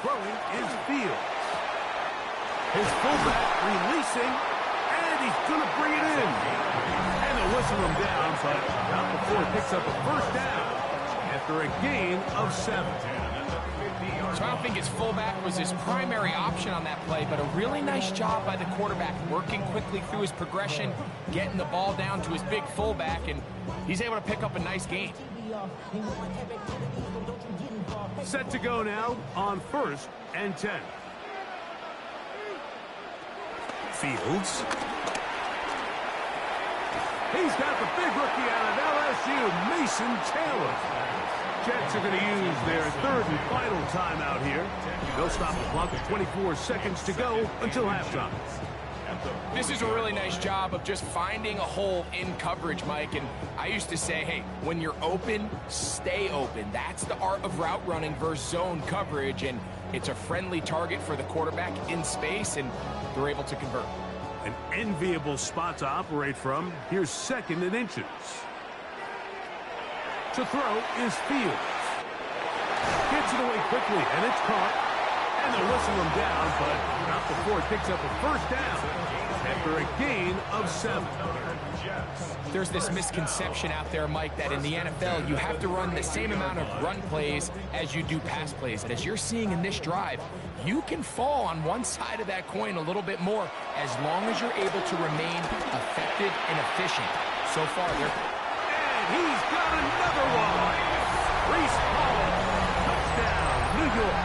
Throwing is Fields. His fullback releasing, and he's going to bring it in. And they'll whistle him down, but not before he picks up a first down after a gain of 7. So I don't think his fullback was his primary option on that play, but a really nice job by the quarterback working quickly through his progression, getting the ball down to his big fullback, and he's able to pick up a nice gain. Set to go now on 1st and 10. Fields. He's got the big rookie out of LSU, Mason Taylor. Jets are going to use their 3rd and final timeout here. They'll stop the clock with 24 seconds to go until halftime. This is a really nice job of just finding a hole in coverage, Mike. And I used to say, hey, when you're open, stay open. That's the art of route running versus zone coverage. And it's a friendly target for the quarterback in space, and they're able to convert. An enviable spot to operate from. Here's 2nd and inches. To throw is Fields. Gets it away quickly, and it's caught. And they'll whistle him down, but not before he picks up a first down after a gain of 7. There's this misconception out there, Mike, that in the NFL you have to run the same amount of run plays as you do pass plays. And as you're seeing in this drive, you can fall on one side of that coin a little bit more as long as you're able to remain effective and efficient. So far, they're... And he's got another one. Reese Hall, touchdown, New York.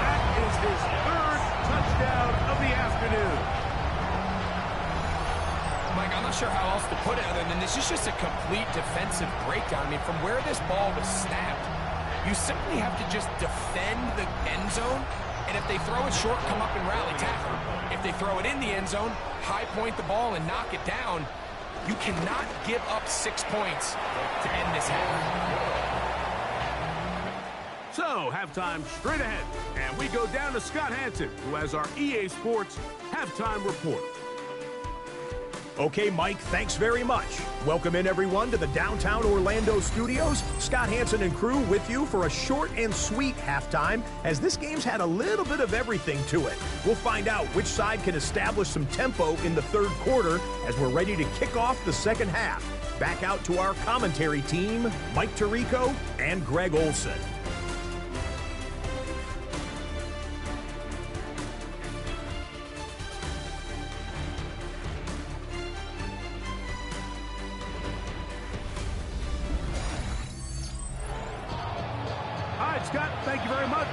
That is his 3rd touchdown of the afternoon. Mike, I'm not sure how else to put it other than this is just a complete defensive breakdown. I mean, from where this ball was snapped, you simply have to just defend the end zone, and if they throw it short, come up and rally tackle. If they throw it in the end zone, high point the ball and knock it down. You cannot give up 6 points to end this half. So, halftime straight ahead, and we go down to Scott Hansen, who has our EA Sports halftime report. Okay, Mike, thanks very much. Welcome in, everyone, to the downtown Orlando studios. Scott Hansen and crew with you for a short and sweet halftime, as this game's had a little bit of everything to it. We'll find out which side can establish some tempo in the 3rd quarter as we're ready to kick off the 2nd half. Back out to our commentary team, Mike Tirico and Greg Olson. Scott, thank you very much.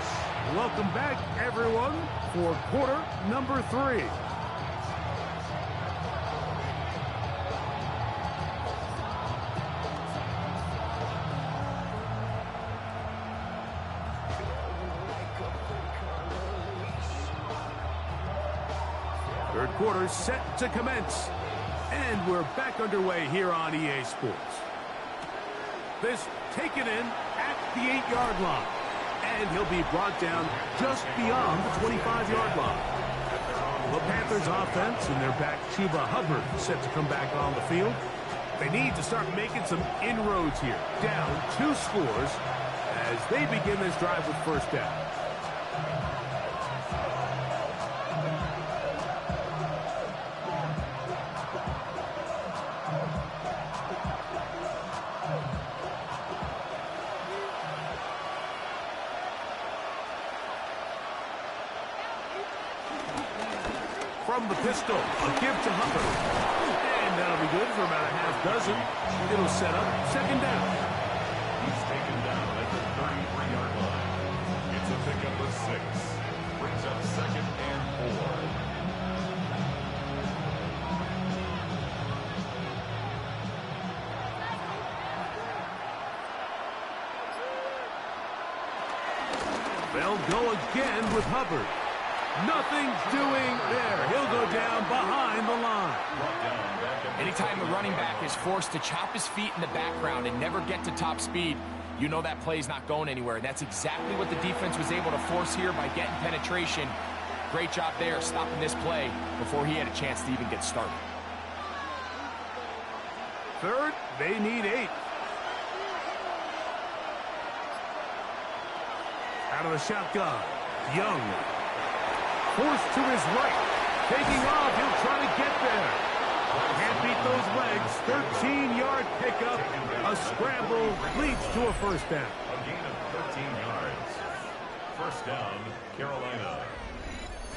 Welcome back, everyone, for quarter number 3. Third quarter set to commence. And we're back underway here on EA Sports. This taken in at the 8-yard line. And he'll be brought down just beyond the 25-yard line. The Panthers offense and their back Chuba Hubbard set to come back on the field. They need to start making some inroads here. Down 2 scores as they begin this drive with first down. From the pistol, a give to Hubbard. And that'll be good for about a half dozen. It'll set up 2nd down. He's taken down at the 33-yard line. It's a pickup of 6. Brings up 2nd and 4. They'll go again with Hubbard. Nothing's doing there. He'll go down behind the line. Anytime a running back is forced to chop his feet in the background and never get to top speed, you know that play's not going anywhere. That's exactly what the defense was able to force here by getting penetration. Great job there, stopping this play before he had a chance to even get started. Third, they need 8. Out of the shotgun, Young. forced to his right. Taking off, he'll try to get there. Can't beat those legs. 13-yard pickup. A scramble leads to a first down. A gain of 13 yards. First down, Carolina.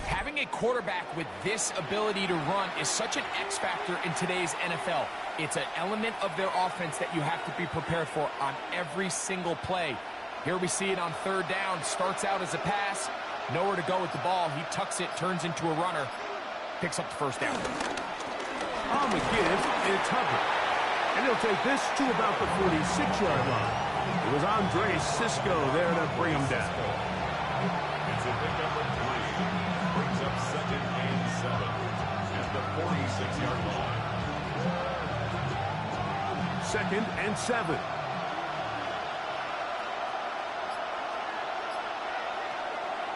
Having a quarterback with this ability to run is such an X factor in today's NFL. It's an element of their offense that you have to be prepared for on every single play. Here we see it on third down. Starts out as a pass. Nowhere to go with the ball. He tucks it, turns into a runner. Picks up the first down. On the give, it's Hubbard. And he'll take this to about the 46-yard line. It was Andre Cisco there to bring him down. It's a big number 3. Brings up second and 7 at the 46-yard line. Second and 7.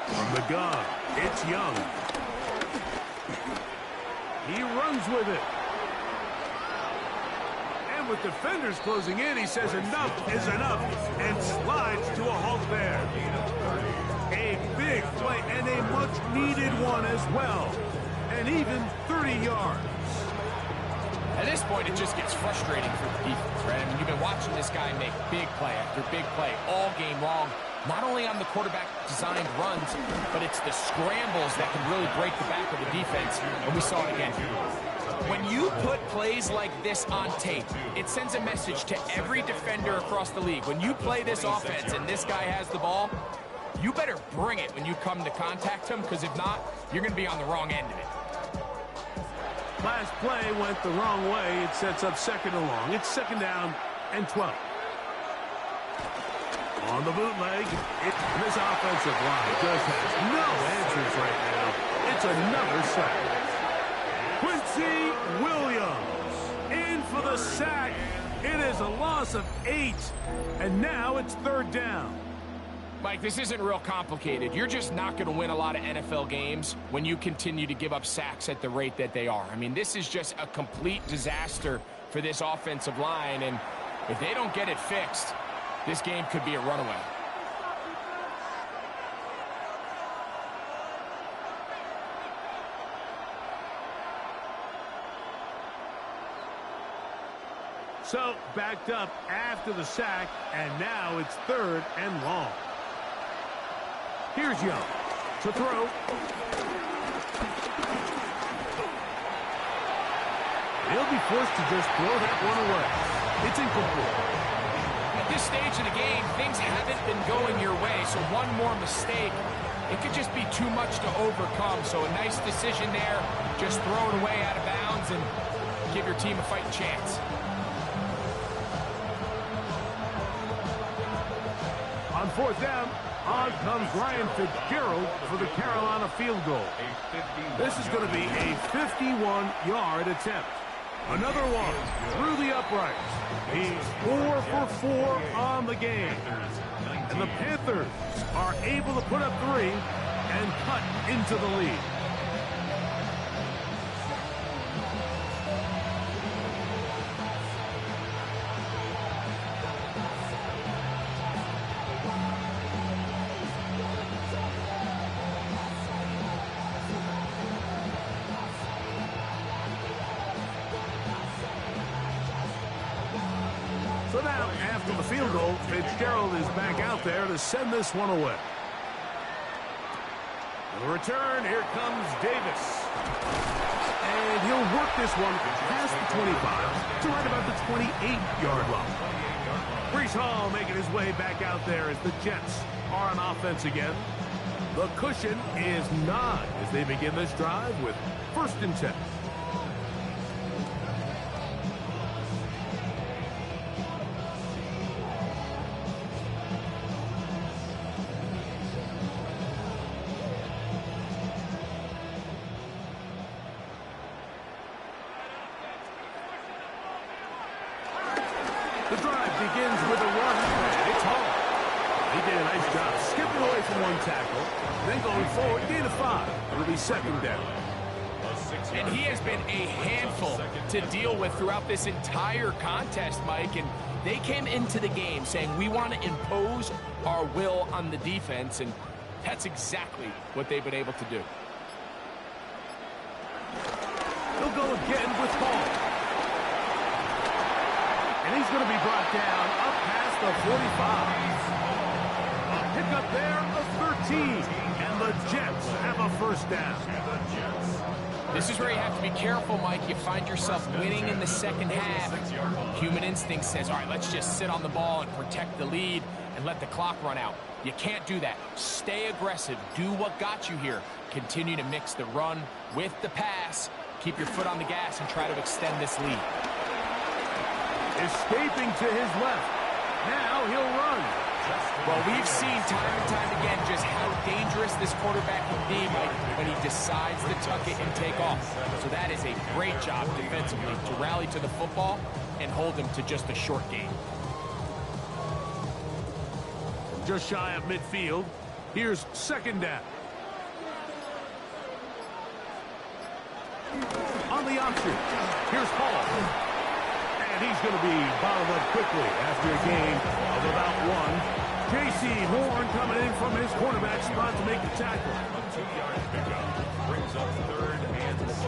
From the gun, it's Young. He runs with it. And with defenders closing in, he says enough is enough and slides to a halt there. A big play and a much-needed one as well. And even 30 yards. At this point, it just gets frustrating for the defense, right? I mean, you've been watching this guy make big play after big play all game long. Not only on the quarterback-designed runs, but it's the scrambles that can really break the back of the defense, and we saw it again. When you put plays like this on tape, it sends a message to every defender across the league. When you play this offense and this guy has the ball, you better bring it when you come to contact him, because if not, you're going to be on the wrong end of it. Last play went the wrong way. It sets up second and long. It's second down and 12. On the bootleg, this offensive line just has no answers right now. It's another sack. Quincy Williams in for the sack. It is a loss of 8, and now it's third down. Mike, this isn't real complicated. You're just not going to win a lot of NFL games when you continue to give up sacks at the rate that they are. I mean, this is just a complete disaster for this offensive line, and if they don't get it fixed, this game could be a runaway. So, backed up after the sack, and now it's third and long. Here's Young to throw. He'll be forced to just throw that one away. It's incomplete. At this stage of the game, things haven't been going your way, so one more mistake, it could just be too much to overcome. So a nice decision there. Just throw it away out of bounds and give your team a fighting chance. On fourth down, on comes Ryan Fitzgerald for the Carolina field goal. This is going to be a 51-yard attempt. Another one through the uprights. He's 4 for 4 on the game. And the Panthers are able to put up 3 and cut into the lead. So now, after the field goal, Fitzgerald is back out there to send this one away. The return, here comes Davis. And he'll work this one past the 25 to right about the 28-yard line. Breece Hall making his way back out there as the Jets are on offense again. The cushion is 9 as they begin this drive with first and 10. The drive begins with a run. It's Hall. He did a nice job skipping away from one tackle, then going forward, gain of 5. It'll be second down. And he has been a handful to deal with throughout this entire contest, Mike. And they came into the game saying, we want to impose our will on the defense. And that's exactly what they've been able to do. He'll go again with Hall. And he's going to be brought down up past the 45. A pickup there of 13. And the Jets have a first down. This is where you have to be careful, Mike. You find yourself winning in the second half. Human instinct says, all right, let's just sit on the ball and protect the lead and let the clock run out. You can't do that. Stay aggressive. Do what got you here. Continue to mix the run with the pass. Keep your foot on the gas and try to extend this lead. Escaping to his left. Now he'll run. Well, we've seen time and time again just how dangerous this quarterback can be, Mike, when he decides to tuck it and take off. So that is a great job defensively to rally to the football and hold him to just a short gain. Just shy of midfield. Here's second down. On the option, here's Hall. And he's going to be bottled up quickly after a gain of about 1. J.C. Horn coming in from his cornerback spot to make the tackle. A 2-yard pickup brings up 3rd and 6.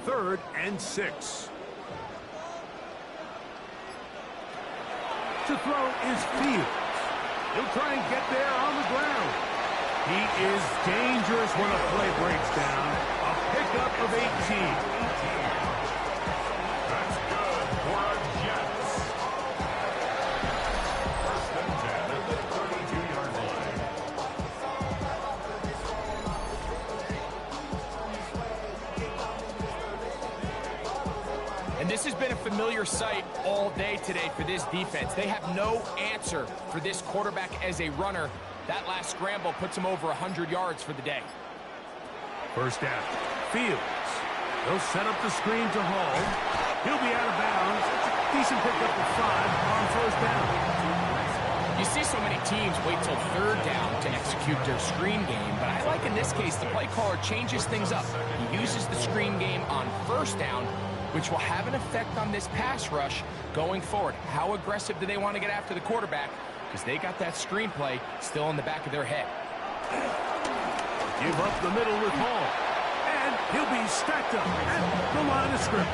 3rd and 6. To throw is Fields. He'll try and get there on the ground. He is dangerous when a play breaks down. A pickup of 18. That's good for our Jets. 1st and 10 at the 32-yard line. And this has been a familiar sight all day today for this defense. They have no answer for this quarterback as a runner. That last scramble puts him over 100 yards for the day. First down. Fields. He'll set up the screen to Hall. He'll be out of bounds. Decent pickup of 5 on first down. You see so many teams wait till 3rd down to execute their screen game, but I like in this case the play caller changes things up. He uses the screen game on first down, which will have an effect on this pass rush going forward. How aggressive do they want to get after the quarterback? Because they got that screenplay still in the back of their head. Give up the middle with Hall. And he'll be stacked up at the line of scrimmage.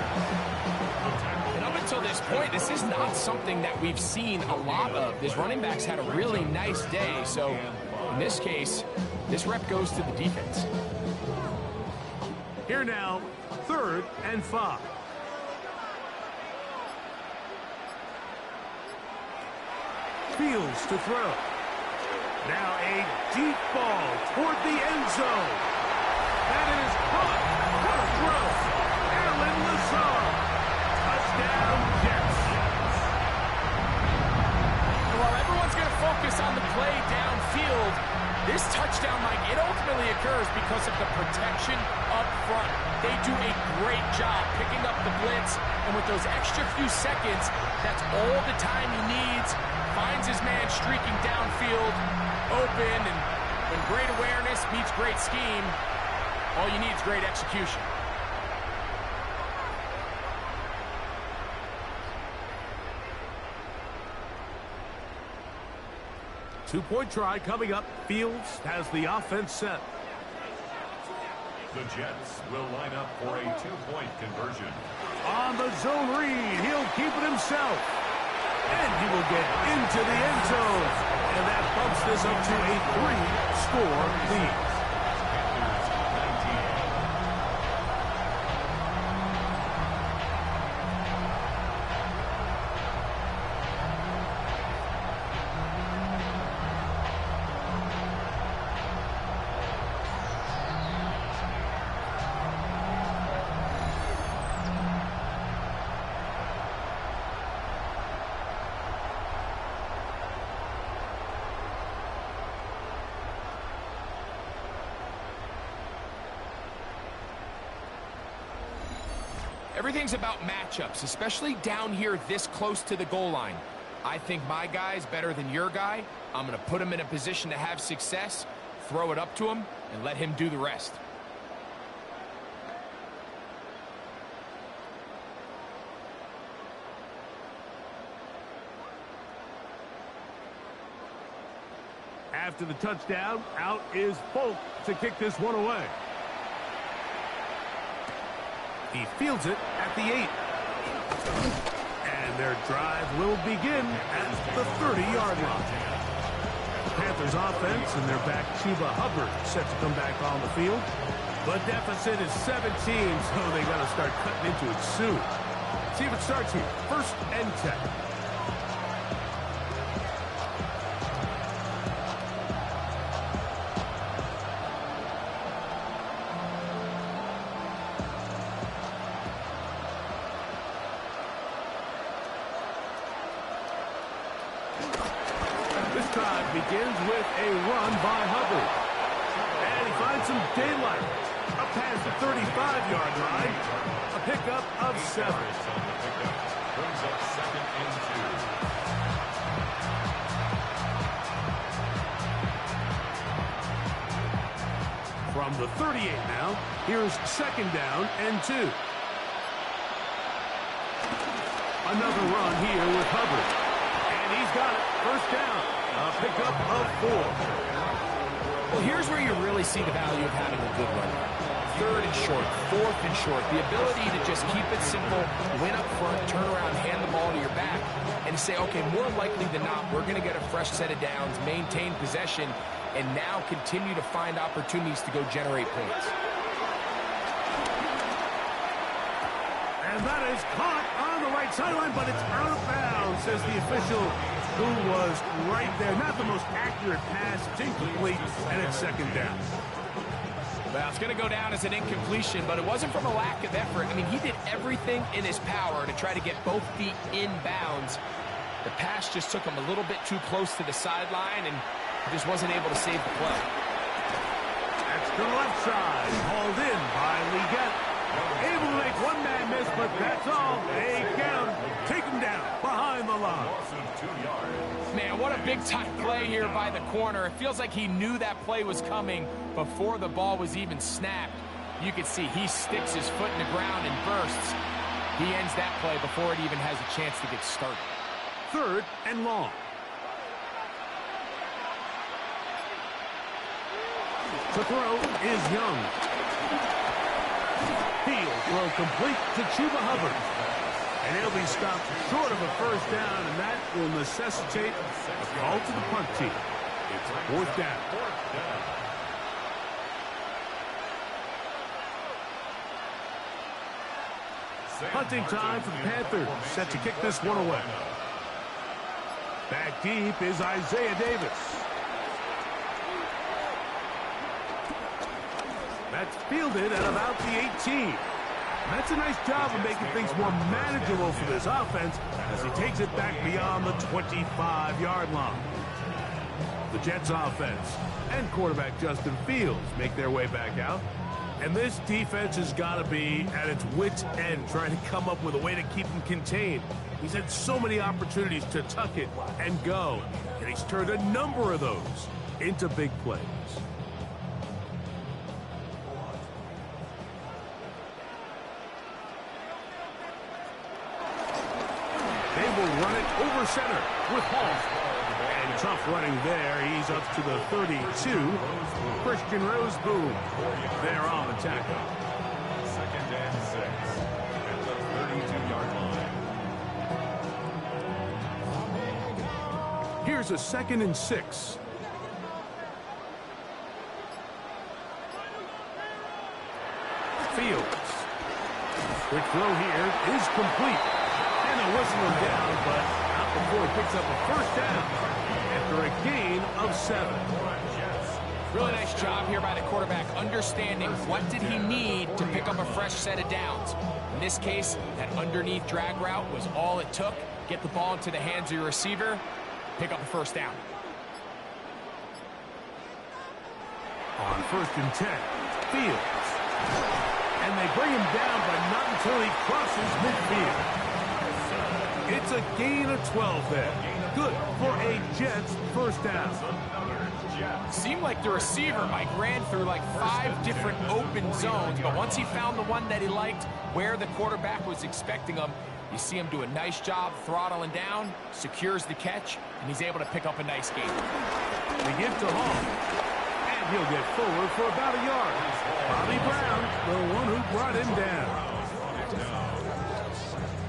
And up until this point, this is not something that we've seen a lot of. This running back's had a really nice day. So in this case, this rep goes to the defense. Here now, 3rd and 5. Fields to throw. Now a deep ball toward the end zone. That is caught. What a throw. Alan Lazard. Touchdown, Jets. While everyone's going to focus on the play downfield, this touchdown, Mike, it ultimately occurs because of the protection up front. They do a great job picking up the blitz, and with those extra few seconds, that's all the time he needs. Finds his man streaking downfield, open, and when great awareness meets great scheme, all you need is great execution. Two-point try coming up. Fields has the offense set. The Jets will line up for a 2-point conversion. On the zone read, he'll keep it himself. And he will get into the end zone. And that bumps this up to a 3-score lead. Panthers 19. Everything's about matchups, especially down here this close to the goal line. I think my guy's better than your guy. I'm going to put him in a position to have success, throw it up to him, and let him do the rest. after the touchdown. Out is Folk to kick this one away. He fields it at the 8. And their drive will begin at the 30-yard line. Panthers offense and their back Chuba Hubbard set to come back on the field. The deficit is 17, so they got to start cutting into it soon. See if it starts here. 1st and 10. This drive begins with a run by Hubbard. And he finds some daylight. Up past the 35-yard line. A pickup of 7. Brings up 2nd and 2. From the 38 now, here's 2nd down and 2. Another run here with Hubbard. And he's got it. 1st down. A pickup of 4. Well, here's where you really see the value of having a good run. 3rd and short, 4th and short. The ability to just keep it simple, win up front, turn around, hand the ball to your back, and say, okay, more likely than not, we're going to get a fresh set of downs, maintain possession, and now continue to find opportunities to go generate points. And that is caught on the right sideline, but it's out of bounds, says the official, who was right there. Not the most accurate pass. It's incomplete, and it's 2nd down. Well, it's going to go down as an incompletion, but it wasn't from a lack of effort. I mean, he did everything in his power to try to get both feet in bounds. The pass just took him a little bit too close to the sideline, and he just wasn't able to save the play. That's to the left side. Hauled in by Leggett. Able to make one man miss, but that's all. They get him. Take him down behind the line. Man, what a big-time play here by the corner. It feels like he knew that play was coming before the ball was even snapped. You can see he sticks his foot in the ground and bursts. He ends that play before it even has a chance to get started. 3rd and long. To throw is Young. Field throw complete to Chuba Hubbard. And he'll be stopped short of a 1st down, and that will necessitate a call to the punt team. It's 4th down. Punting time for the Panthers, set to kick this one away. Back deep is Isaiah Davis. That's fielded at about the 18. That's a nice job of making things more manageable for this offense as he takes it back beyond the 25-yard line. The Jets offense and quarterback Justin Fields make their way back out. And this defense has got to be at its wit's end, trying to come up with a way to keep him contained. He's had so many opportunities to tuck it and go, and he's turned a number of those into big plays. They will run it over center with Hall. And tough running there. He's up to the 32. Christian Roseboom there on the tackle. 2nd and 6 at the 32-yard line. Here's a 2nd and 6. Fields. Quick throw here is complete. And a whistle him down, but not before he picks up a 1st down after a gain of 7. Really nice job here by the quarterback, understanding what did he need to pick up a fresh set of downs. In this case, that underneath drag route was all it took. Get the ball into the hands of your receiver, pick up a 1st down. On 1st and 10, Fields. And they bring him down, but not until he crosses midfield. It's a gain of 12 there. Good for a Jets 1st down. Seemed like the receiver, Mike, ran through like 5 different open zones, but once he found the one that he liked, where the quarterback was expecting him, You see him do a nice job throttling down, secures the catch, and he's able to pick up a nice gain. They give to Hall, and he'll get forward for about a yard. Bobby Brown, the one who brought him down.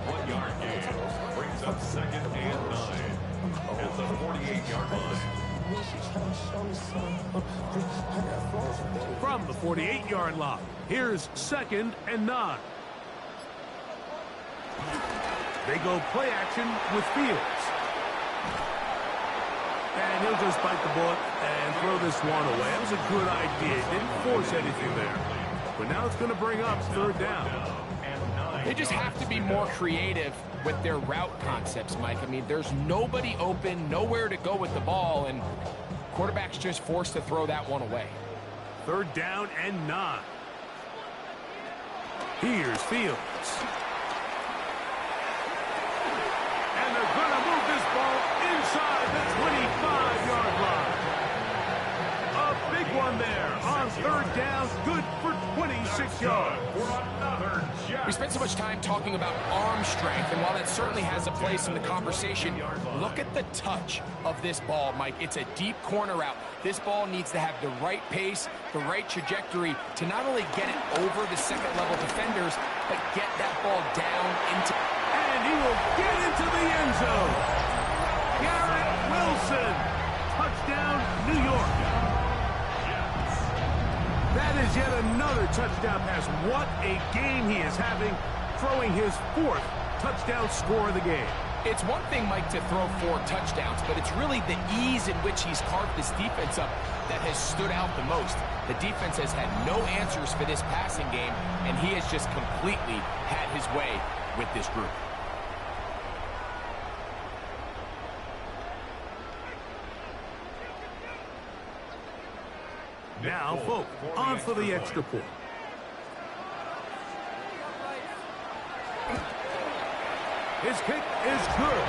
1 yard gain brings up 2nd and 9 at the 48-yard line. From the 48-yard line, here's 2nd and 9. They go play action with Fields. And he'll just bite the bullet and throw this one away. That was a good idea. Didn't force anything there. But now it's going to bring up 3rd down. They just have to be more creative with their route concepts, Mike. I mean, there's nobody open, nowhere to go with the ball, and quarterback's just forced to throw that one away. 3rd down and 9. Here's Fields. And they're going to move this ball inside the 25-yard line. A big one there on 3rd down, good for 26 yards. We spent so much time talking about arm strength, and while that certainly has a place in the conversation, look at the touch of this ball, Mike. It's a deep corner route. This ball needs to have the right pace, the right trajectory to not only get it over the second-level defenders, but get that ball down into... And he will get into the end zone. Garrett Wilson. Touchdown, New York. That is yet another touchdown pass. What a game he is having, throwing his 4th touchdown score of the game. It's one thing, Mike, to throw 4 touchdowns, but it's really the ease in which he's carved this defense up that has stood out the most. The defense has had no answers for this passing game, and he has just completely had his way with this group. Now, Folk, on for the extra point. His kick is good,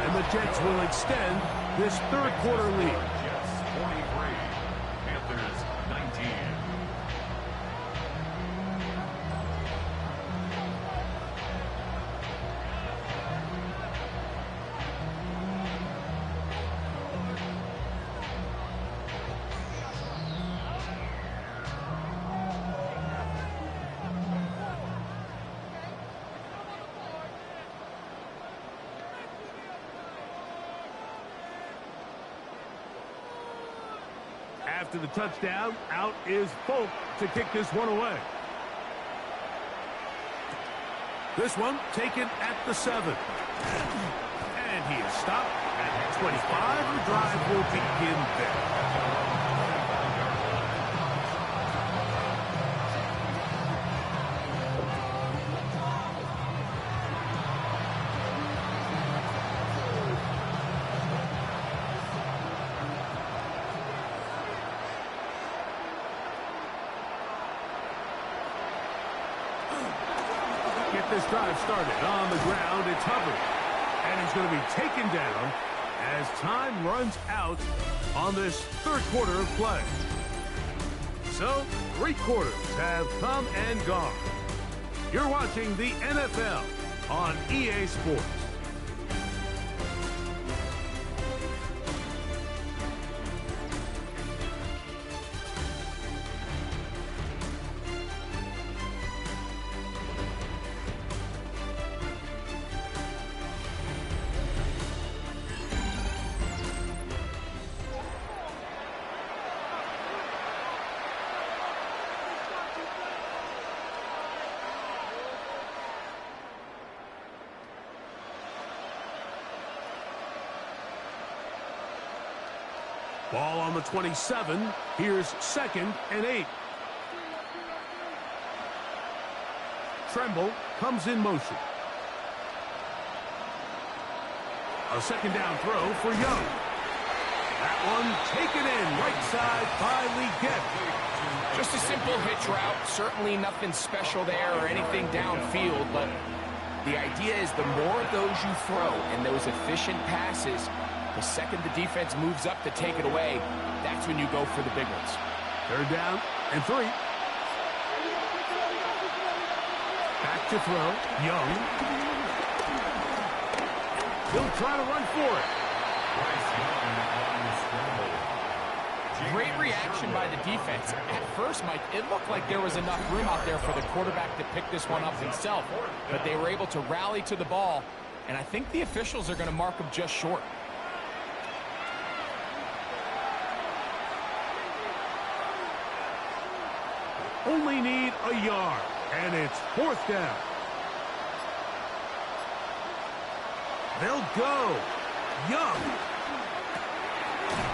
and the Jets will extend this 3rd quarter lead. Jets 43, Panthers 19. After the touchdown, out is Folk to kick this one away. This one taken at the 7. And he is stopped at 25. The drive will begin there. Get this drive started on the ground. It's Hubbard, and he's going to be taken down as time runs out on this 3rd quarter of play. So 3 quarters have come and gone. You're watching the NFL on EA Sports. Ball on the 27. Here's 2nd and 8. Tremble comes in motion. A 2nd down throw for Young. That one taken in right side by Legette. Just a simple hitch route. Certainly nothing special there or anything downfield, but the idea is the more of those you throw and those efficient passes, the second the defense moves up to take it away, that's when you go for the big ones. 3rd down and 3. Back to throw. Young. He'll try to run for it. Great reaction by the defense. At first, Mike, it looked like there was enough room out there for the quarterback to pick this one up himself, but they were able to rally to the ball, and I think the officials are going to mark him just short. Only need a yard, and it's 4th down. They'll go. Young.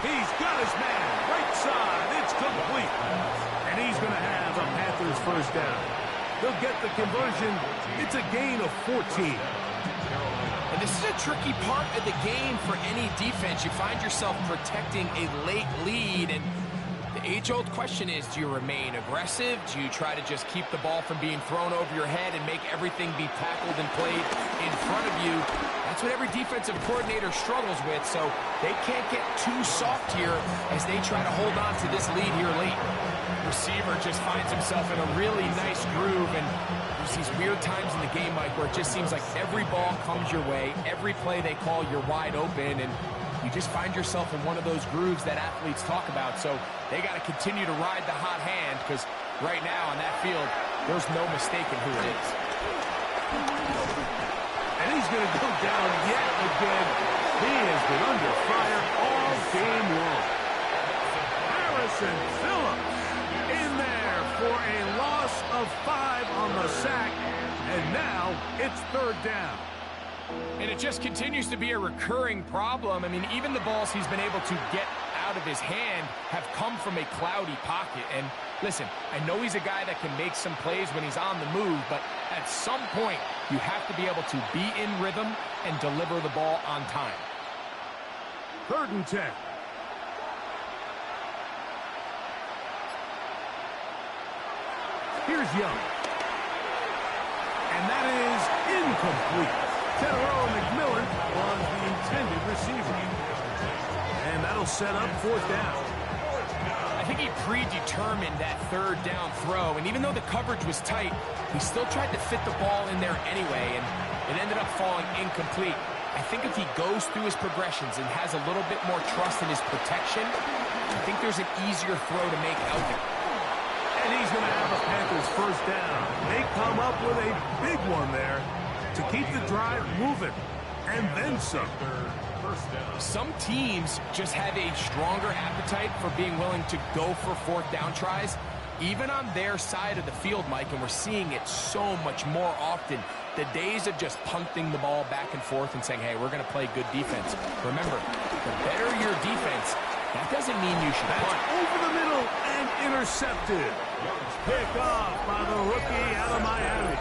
He's got his man. Right side. It's complete. And he's going to have a Panthers 1st down. They'll get the conversion. It's a gain of 14. And this is a tricky part of the game for any defense. You find yourself protecting a late lead, and the age-old question is, do you remain aggressive? Do you try to just keep the ball from being thrown over your head and make everything be tackled and played in front of you? That's what every defensive coordinator struggles with, so they can't get too soft here as they try to hold on to this lead here late. Receiver just finds himself in a really nice groove, and there's these weird times in the game, Mike, where it just seems like every ball comes your way, every play they call, you're wide open, and you just find yourself in one of those grooves that athletes talk about. So they got to continue to ride the hot hand, because right now on that field, there's no mistaking who it is. And he's going to go down yet again. He has been under fire all game long. Harrison Phillips in there for a loss of 5 on the sack. And now it's 3rd down. And it just continues to be a recurring problem. I mean, even the balls he's been able to get out of his hand have come from a cloudy pocket. And listen, I know he's a guy that can make some plays when he's on the move, but at some point, you have to be able to be in rhythm and deliver the ball on time. 3rd and 10. Here's Young. And that is incomplete. Tedero McMillan was the intended receiver. And that'll set up 4th down. I think he predetermined that 3rd down throw, and even though the coverage was tight, he still tried to fit the ball in there anyway, and it ended up falling incomplete. I think if he goes through his progressions and has a little bit more trust in his protection, I think there's an easier throw to make out there. And he's going to have a Panthers 1st down. They come up with a big one there to keep the drive moving, and then some. Some teams just have a stronger appetite for being willing to go for 4th down tries, even on their side of the field, Mike, and we're seeing it so much more often. The days of just punting the ball back and forth and saying, hey, we're going to play good defense. Remember, the better your defense, that doesn't mean you should punt. Over the middle and intercepted. Pick off by the rookie out of Miami.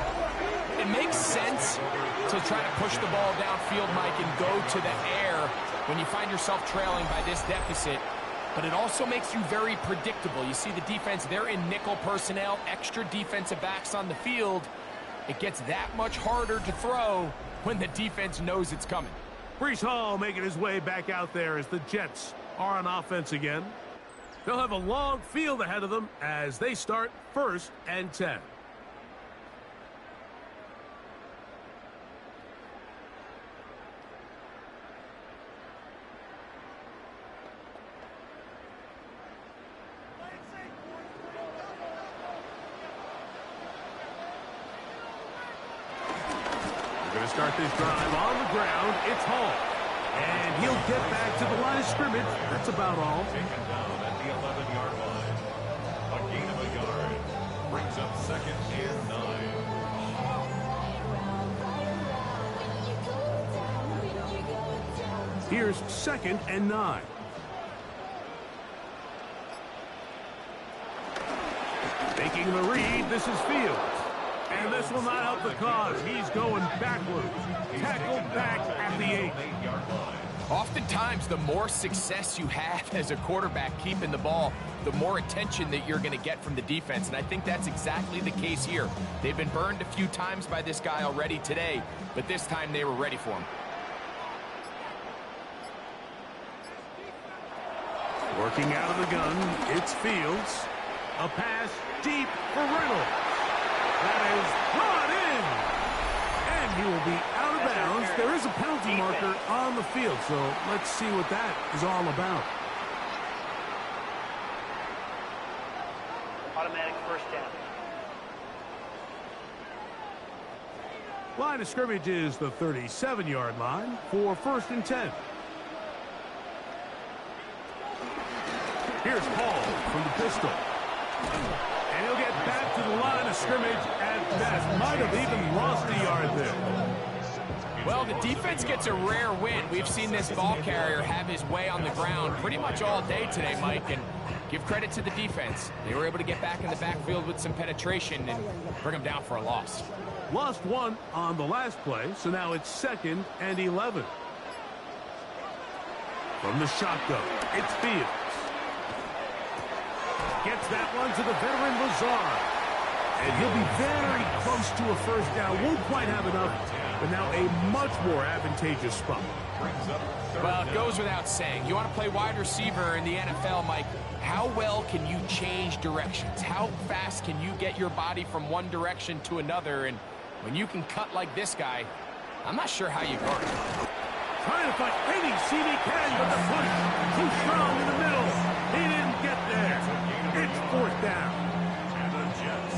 It makes sense to try to push the ball downfield, Mike, and go to the air when you find yourself trailing by this deficit. But it also makes you very predictable. You see the defense, they're in nickel personnel, extra defensive backs on the field. It gets that much harder to throw when the defense knows it's coming. Breece Hall making his way back out there as the Jets are on offense again. They'll have a long field ahead of them as they start 1st and 10. Going to start this drive on the ground. It's Hall. And he'll get back to the line of scrimmage. That's about all. Taken down at the 11-yard line. A gain of a yard. Brings up 2nd and 9. Here's 2nd and 9. Making the read, this is Fields. And this will not help the cause. He's going backwards. Tackled back at the 8-yard line. Oftentimes, the more success you have as a quarterback keeping the ball, the more attention that you're going to get from the defense. And I think that's exactly the case here. They've been burned a few times by this guy already today, but this time they were ready for him. Working out of the gun, it's Fields. A pass deep for Reynolds. That is brought in. And he will be out of bounds. There is a penalty marker on the field, so let's see what that is all about. Automatic first down. Line of scrimmage is the 37-yard line for 1st and 10. Here's Paul from the pistol. And he'll get back to the line of scrimmage at best. Might have even lost a yard there. Well, the defense gets a rare win. We've seen this ball carrier have his way on the ground pretty much all day today, Mike, and give credit to the defense. They were able to get back in the backfield with some penetration and bring them down for a loss. Lost one on the last play, so now it's 2nd and 11. From the shotgun, it's Fields. Gets that one to the veteran Lazard. And he'll be very close to a first down. Won't quite have enough, but now a much more advantageous spot. Well, it goes without saying. You want to play wide receiver in the NFL, Mike, how well can you change directions? How fast can you get your body from one direction to another? And when you can cut like this guy, I'm not sure how you guard it. Trying to find any seam he can, but the push too strong in the middle. He didn't get there. It's 4th down. And the Jets,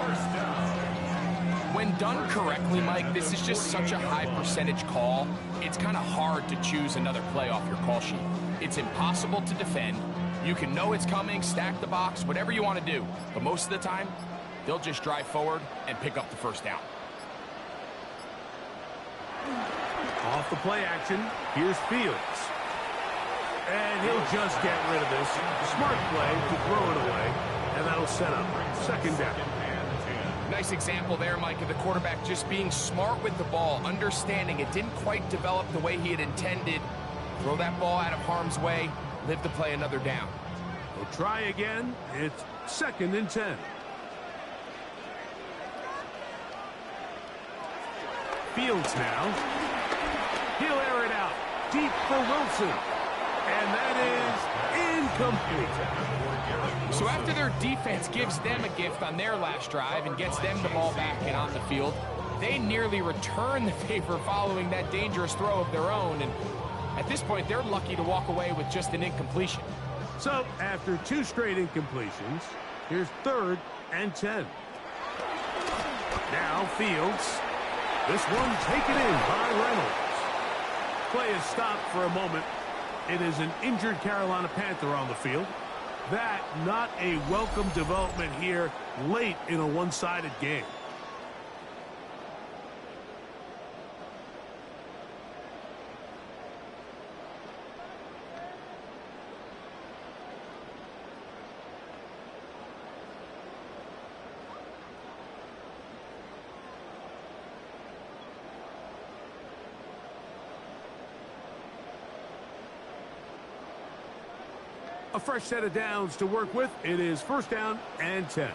1st down. When done correctly, Mike, this is just such a high percentage call. It's kind of hard to choose another play off your call sheet. It's impossible to defend. You can know it's coming, stack the box, whatever you want to do. But most of the time, they'll just drive forward and pick up the first down. Off the play action, here's Fields. And he'll just get rid of this. Smart play to throw it away, and that'll set up 2nd down. Nice example there, Mike, of the quarterback just being smart with the ball, understanding it didn't quite develop the way he had intended. Throw that ball out of harm's way, live to play another down. We'll try again. It's 2nd and 10. Fields now. He'll air it out. Deep for Wilson. And that is incomplete. So after their defense gives them a gift on their last drive and gets them the ball back and on the field, they nearly return the favor following that dangerous throw of their own. And at this point, they're lucky to walk away with just an incompletion. So after 2 straight incompletions, here's 3rd and 10. Now Fields. This one taken in by Reynolds. Play is stopped for a moment. It is an injured Carolina Panther on the field. That not a welcome development here late in a one-sided game. A fresh set of downs to work with. It is 1st down and 10.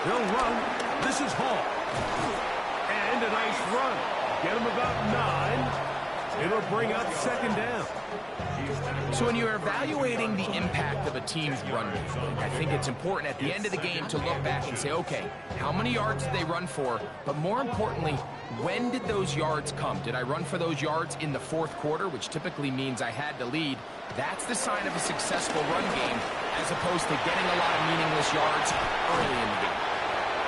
They'll run. This is Hall. And a nice run. Get him about 9. It'll bring up 2nd down. So when you're evaluating the impact of a team's run game, I think it's important at the end of the game to look back and say, okay, how many yards did they run for? But more importantly, when did those yards come? Did I run for those yards in the 4th quarter, which typically means I had to lead? That's the sign of a successful run game, as opposed to getting a lot of meaningless yards early in the game.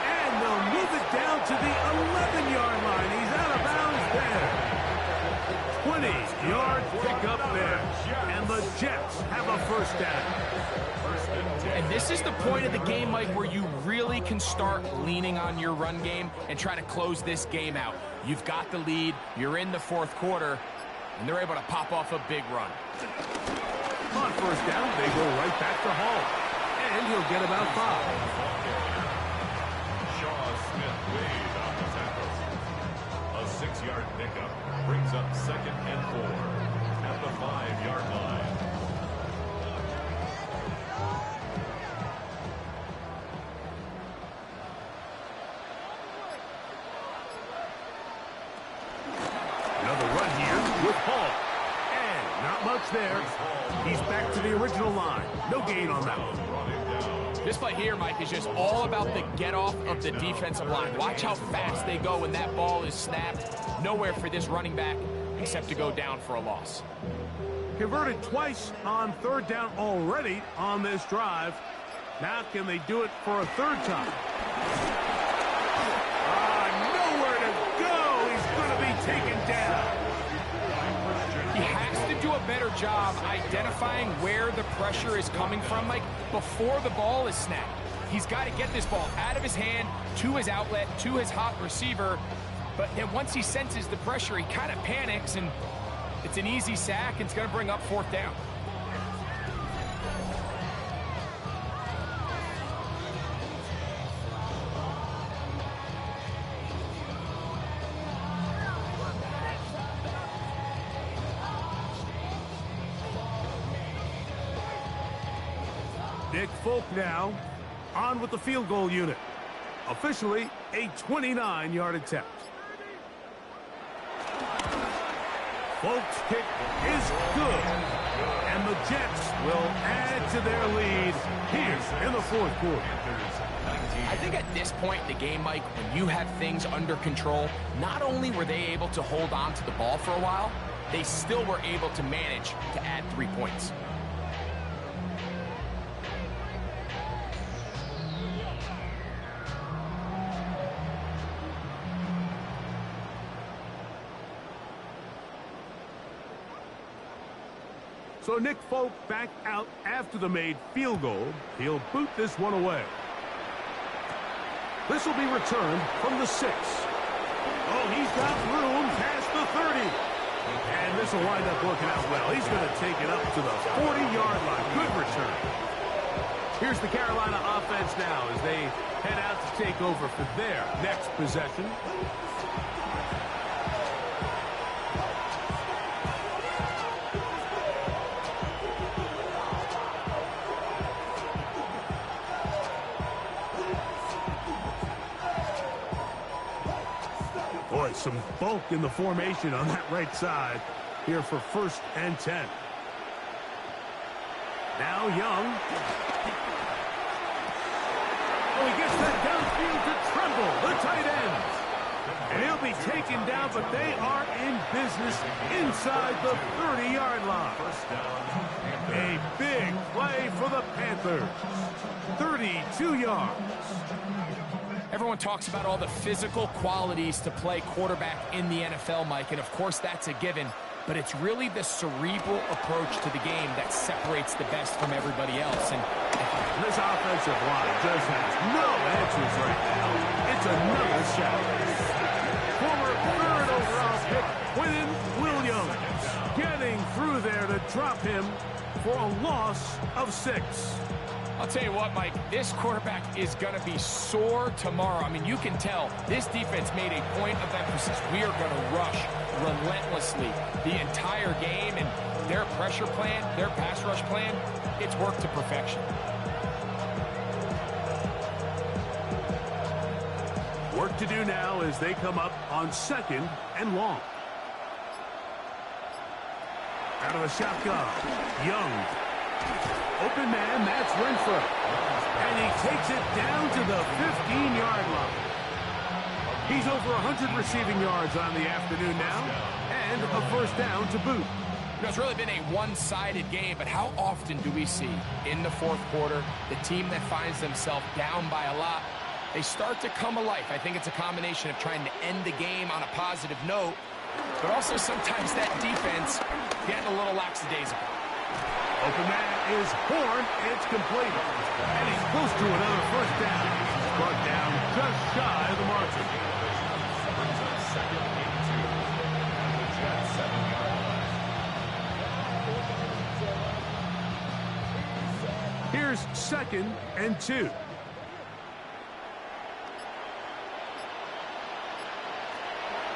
And they'll move it down to the 11-yard line. He's out of bounds there. 20-yard pickup there. And the Jets have a 1st down. And this is the point of the game, Mike, where you really can start leaning on your run game and try to close this game out. You've got the lead, you're in the 4th quarter, and they're able to pop off a big run. On 1st down, they go right back to Hall. And he'll get about 5. Shaw Smith waved on the tackle. A 6-yard pickup brings up 2nd and 4 at the 5-yard line. Another run here with Hall. And not much there. He's back to the original line. No gain on that one. Brought him down This play here, Mike, is just all about the get-off of the defensive line. Watch how fast they go when that ball is snapped. Nowhere for this running back except to go down for a loss. Converted twice on third down already on this drive. Now can they do it for a third time? Nowhere to go. He's going to be taken down. He has to do a better job identifying where the pressure is coming from, Mike, before the ball is snapped. He's got to get this ball out of his hand to his outlet, to his hot receiver. But then once he senses the pressure, he kind of panics, and it's an easy sack. It's going to bring up fourth down. Nick Folk now on with the field goal unit. Officially a 29-yard attempt. Folk's kick is good. And the Jets will add to their lead here in the fourth quarter. I think at this point in the game, Mike, when you have things under control, not only were they able to hold on to the ball for a while, they still were able to manage to add 3 points. So Nick Folk back out after the made field goal. He'll boot this one away. This will be returned from the 6. Oh, he's got room past the 30. And this will wind up working out well. He's going to take it up to the 40-yard line. Good return. Here's the Carolina offense now as they head out to take over for their next possession. Boy, some bulk in the formation on that right side here for 1st and 10. Now Young. Oh, he gets that downfield to Tremble, the tight end. And he'll be taken down, but they are in business inside the 30-yard line. A big play for the Panthers. 32 yards. Everyone talks about all the physical qualities to play quarterback in the NFL, Mike, and of course that's a given, but it's really the cerebral approach to the game that separates the best from everybody else. And this offensive line just has no answers right now. It's another sack. Former 3rd overall pick, Quinn Williams, getting through there to drop him for a loss of 6. I'll tell you what, Mike, this quarterback is going to be sore tomorrow. I mean, you can tell this defense made a point of emphasis. We are going to rush relentlessly the entire game, and their pressure plan, their pass rush plan, it's worked to perfection. Work to do now as they come up on 2nd and long. Out of the shotgun, Young. Open man, that's Renfro. And he takes it down to the 15-yard line. He's over 100 receiving yards on the afternoon now, and a 1st down to boot. You know, it's really been a one-sided game, but how often do we see in the 4th quarter the team that finds themselves down by a lot, they start to come alive? I think it's a combination of trying to end the game on a positive note, but also sometimes that defense getting a little lackadaisical. Open man is Horn. It's complete. And he's close to another 1st down. Brought down just shy of the margin. Brings up 2nd and 2 at the Jets 7-yard line. Here's 2nd and 2.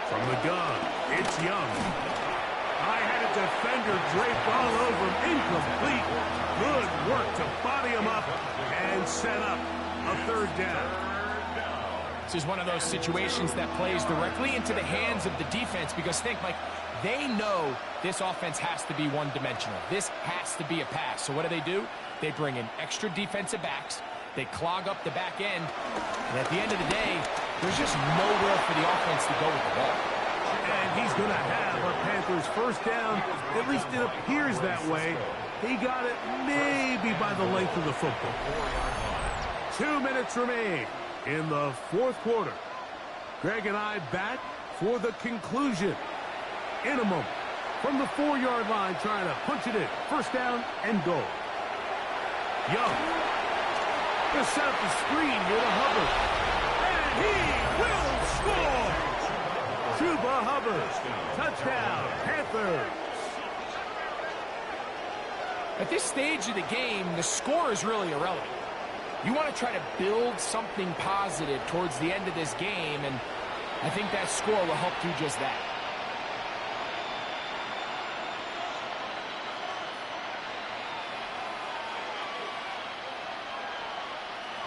From the gun, it's Young. I had a defender draped all over him. Incomplete. Good work to body him up and set up a 3rd down. This is one of those situations that plays directly into the hands of the defense because think, Mike, they know this offense has to be one-dimensional. This has to be a pass. So what do? They bring in extra defensive backs. They clog up the back end, and at the end of the day, there's just nowhere for the offense to go with the ball. And he's going to have a Panthers first down. At least it appears that way. He got it maybe by the length of the football. 2 minutes remain in the fourth quarter. Greg and I back for the conclusion in a moment. From the 4-yard line, trying to punch it in. First down and goal. Young. Going to set up the screen here to Hubbard. And he will score! Chuba Hubbard. Touchdown, Panthers. At this stage of the game, the score is really irrelevant. You want to try to build something positive towards the end of this game, and I think that score will help do just that.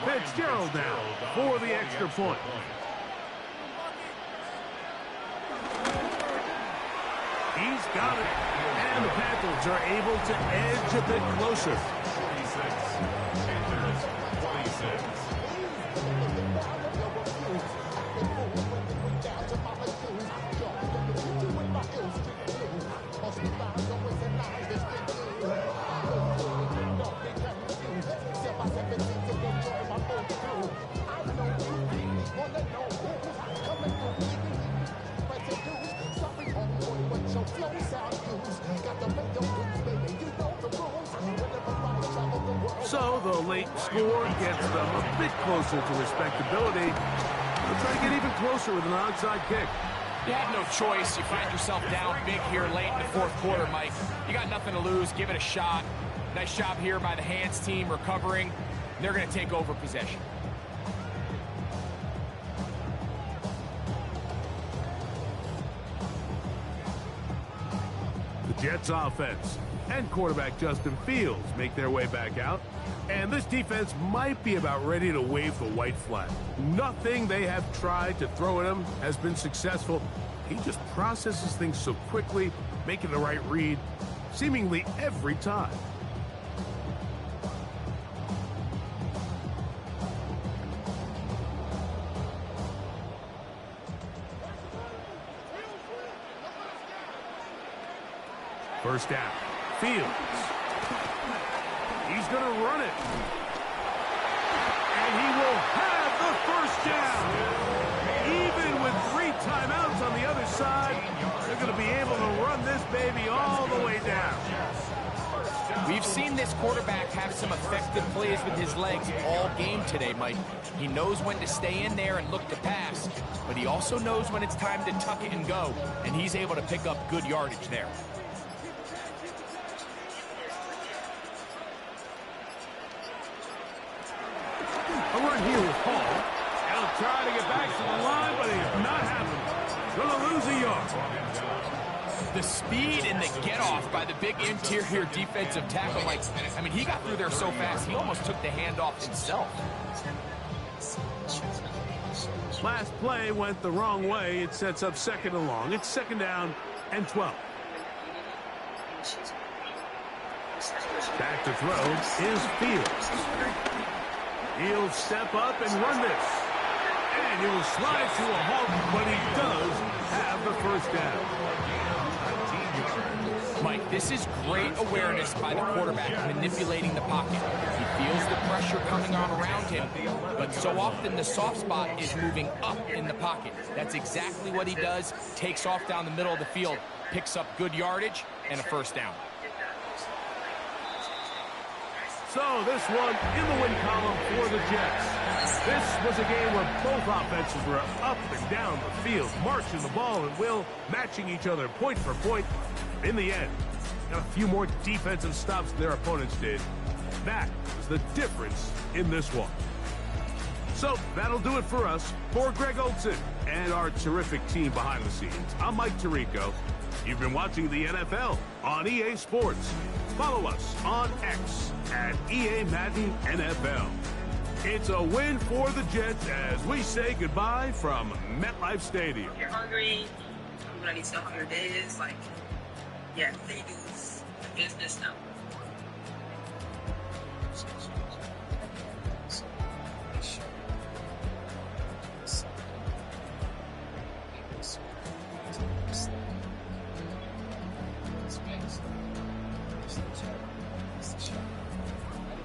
Fitzgerald now for the extra point. He's got it. And the Panthers are able to edge a bit closer. 46. Panthers 26. So the late score gets them a bit closer to respectability. They'll try to get even closer with an onside kick. You had no choice. You find yourself down big here late in the fourth quarter, Mike. You got nothing to lose. Give it a shot. Nice job here by the hands team recovering. They're going to take over possession. The Jets offense and quarterback Justin Fields make their way back out. And this defense might be about ready to wave the white flag. Nothing they have tried to throw at him has been successful. He just processes things so quickly, making the right read seemingly every time. First down. Fields. He's going to run it. And he will have the first down. Even with 3 timeouts on the other side, they're going to be able to run this baby all the way down. We've seen this quarterback have some effective plays with his legs all game today, Mike. He knows when to stay in there and look to pass, but he also knows when it's time to tuck it and go, and he's able to pick up good yardage there. A run here with Paul. He'll try to get back to the line, but he's not happening. Going to lose a yard. The speed and the get-off by the big interior defensive tackle, Mike. I mean, he got through there so fast, he almost took the handoff himself. Last play went the wrong way. It sets up second and long. It's second down and 12. Back to throw is Fields. He'll step up and run this. And he will slide to a halt, but he does have the first down. Mike, this is great awareness by the quarterback manipulating the pocket. He feels the pressure coming on around him, but so often the soft spot is moving up in the pocket. That's exactly what he does. Takes off down the middle of the field, picks up good yardage, and a first down. So this one in the win column for the Jets. This was a game where both offenses were up and down the field, marching the ball at will, matching each other point for point. In the end, got a few more defensive stops than their opponents did. That was the difference in this one. So that'll do it for us. For Greg Olson and our terrific team behind the scenes, I'm Mike Tirico. You've been watching the NFL on EA Sports. Follow us on X at EA Madden NFL. It's a win for the Jets as we say goodbye from MetLife Stadium. If you're hungry, I'm gonna need to know how your day is. Like, yeah, they do business now.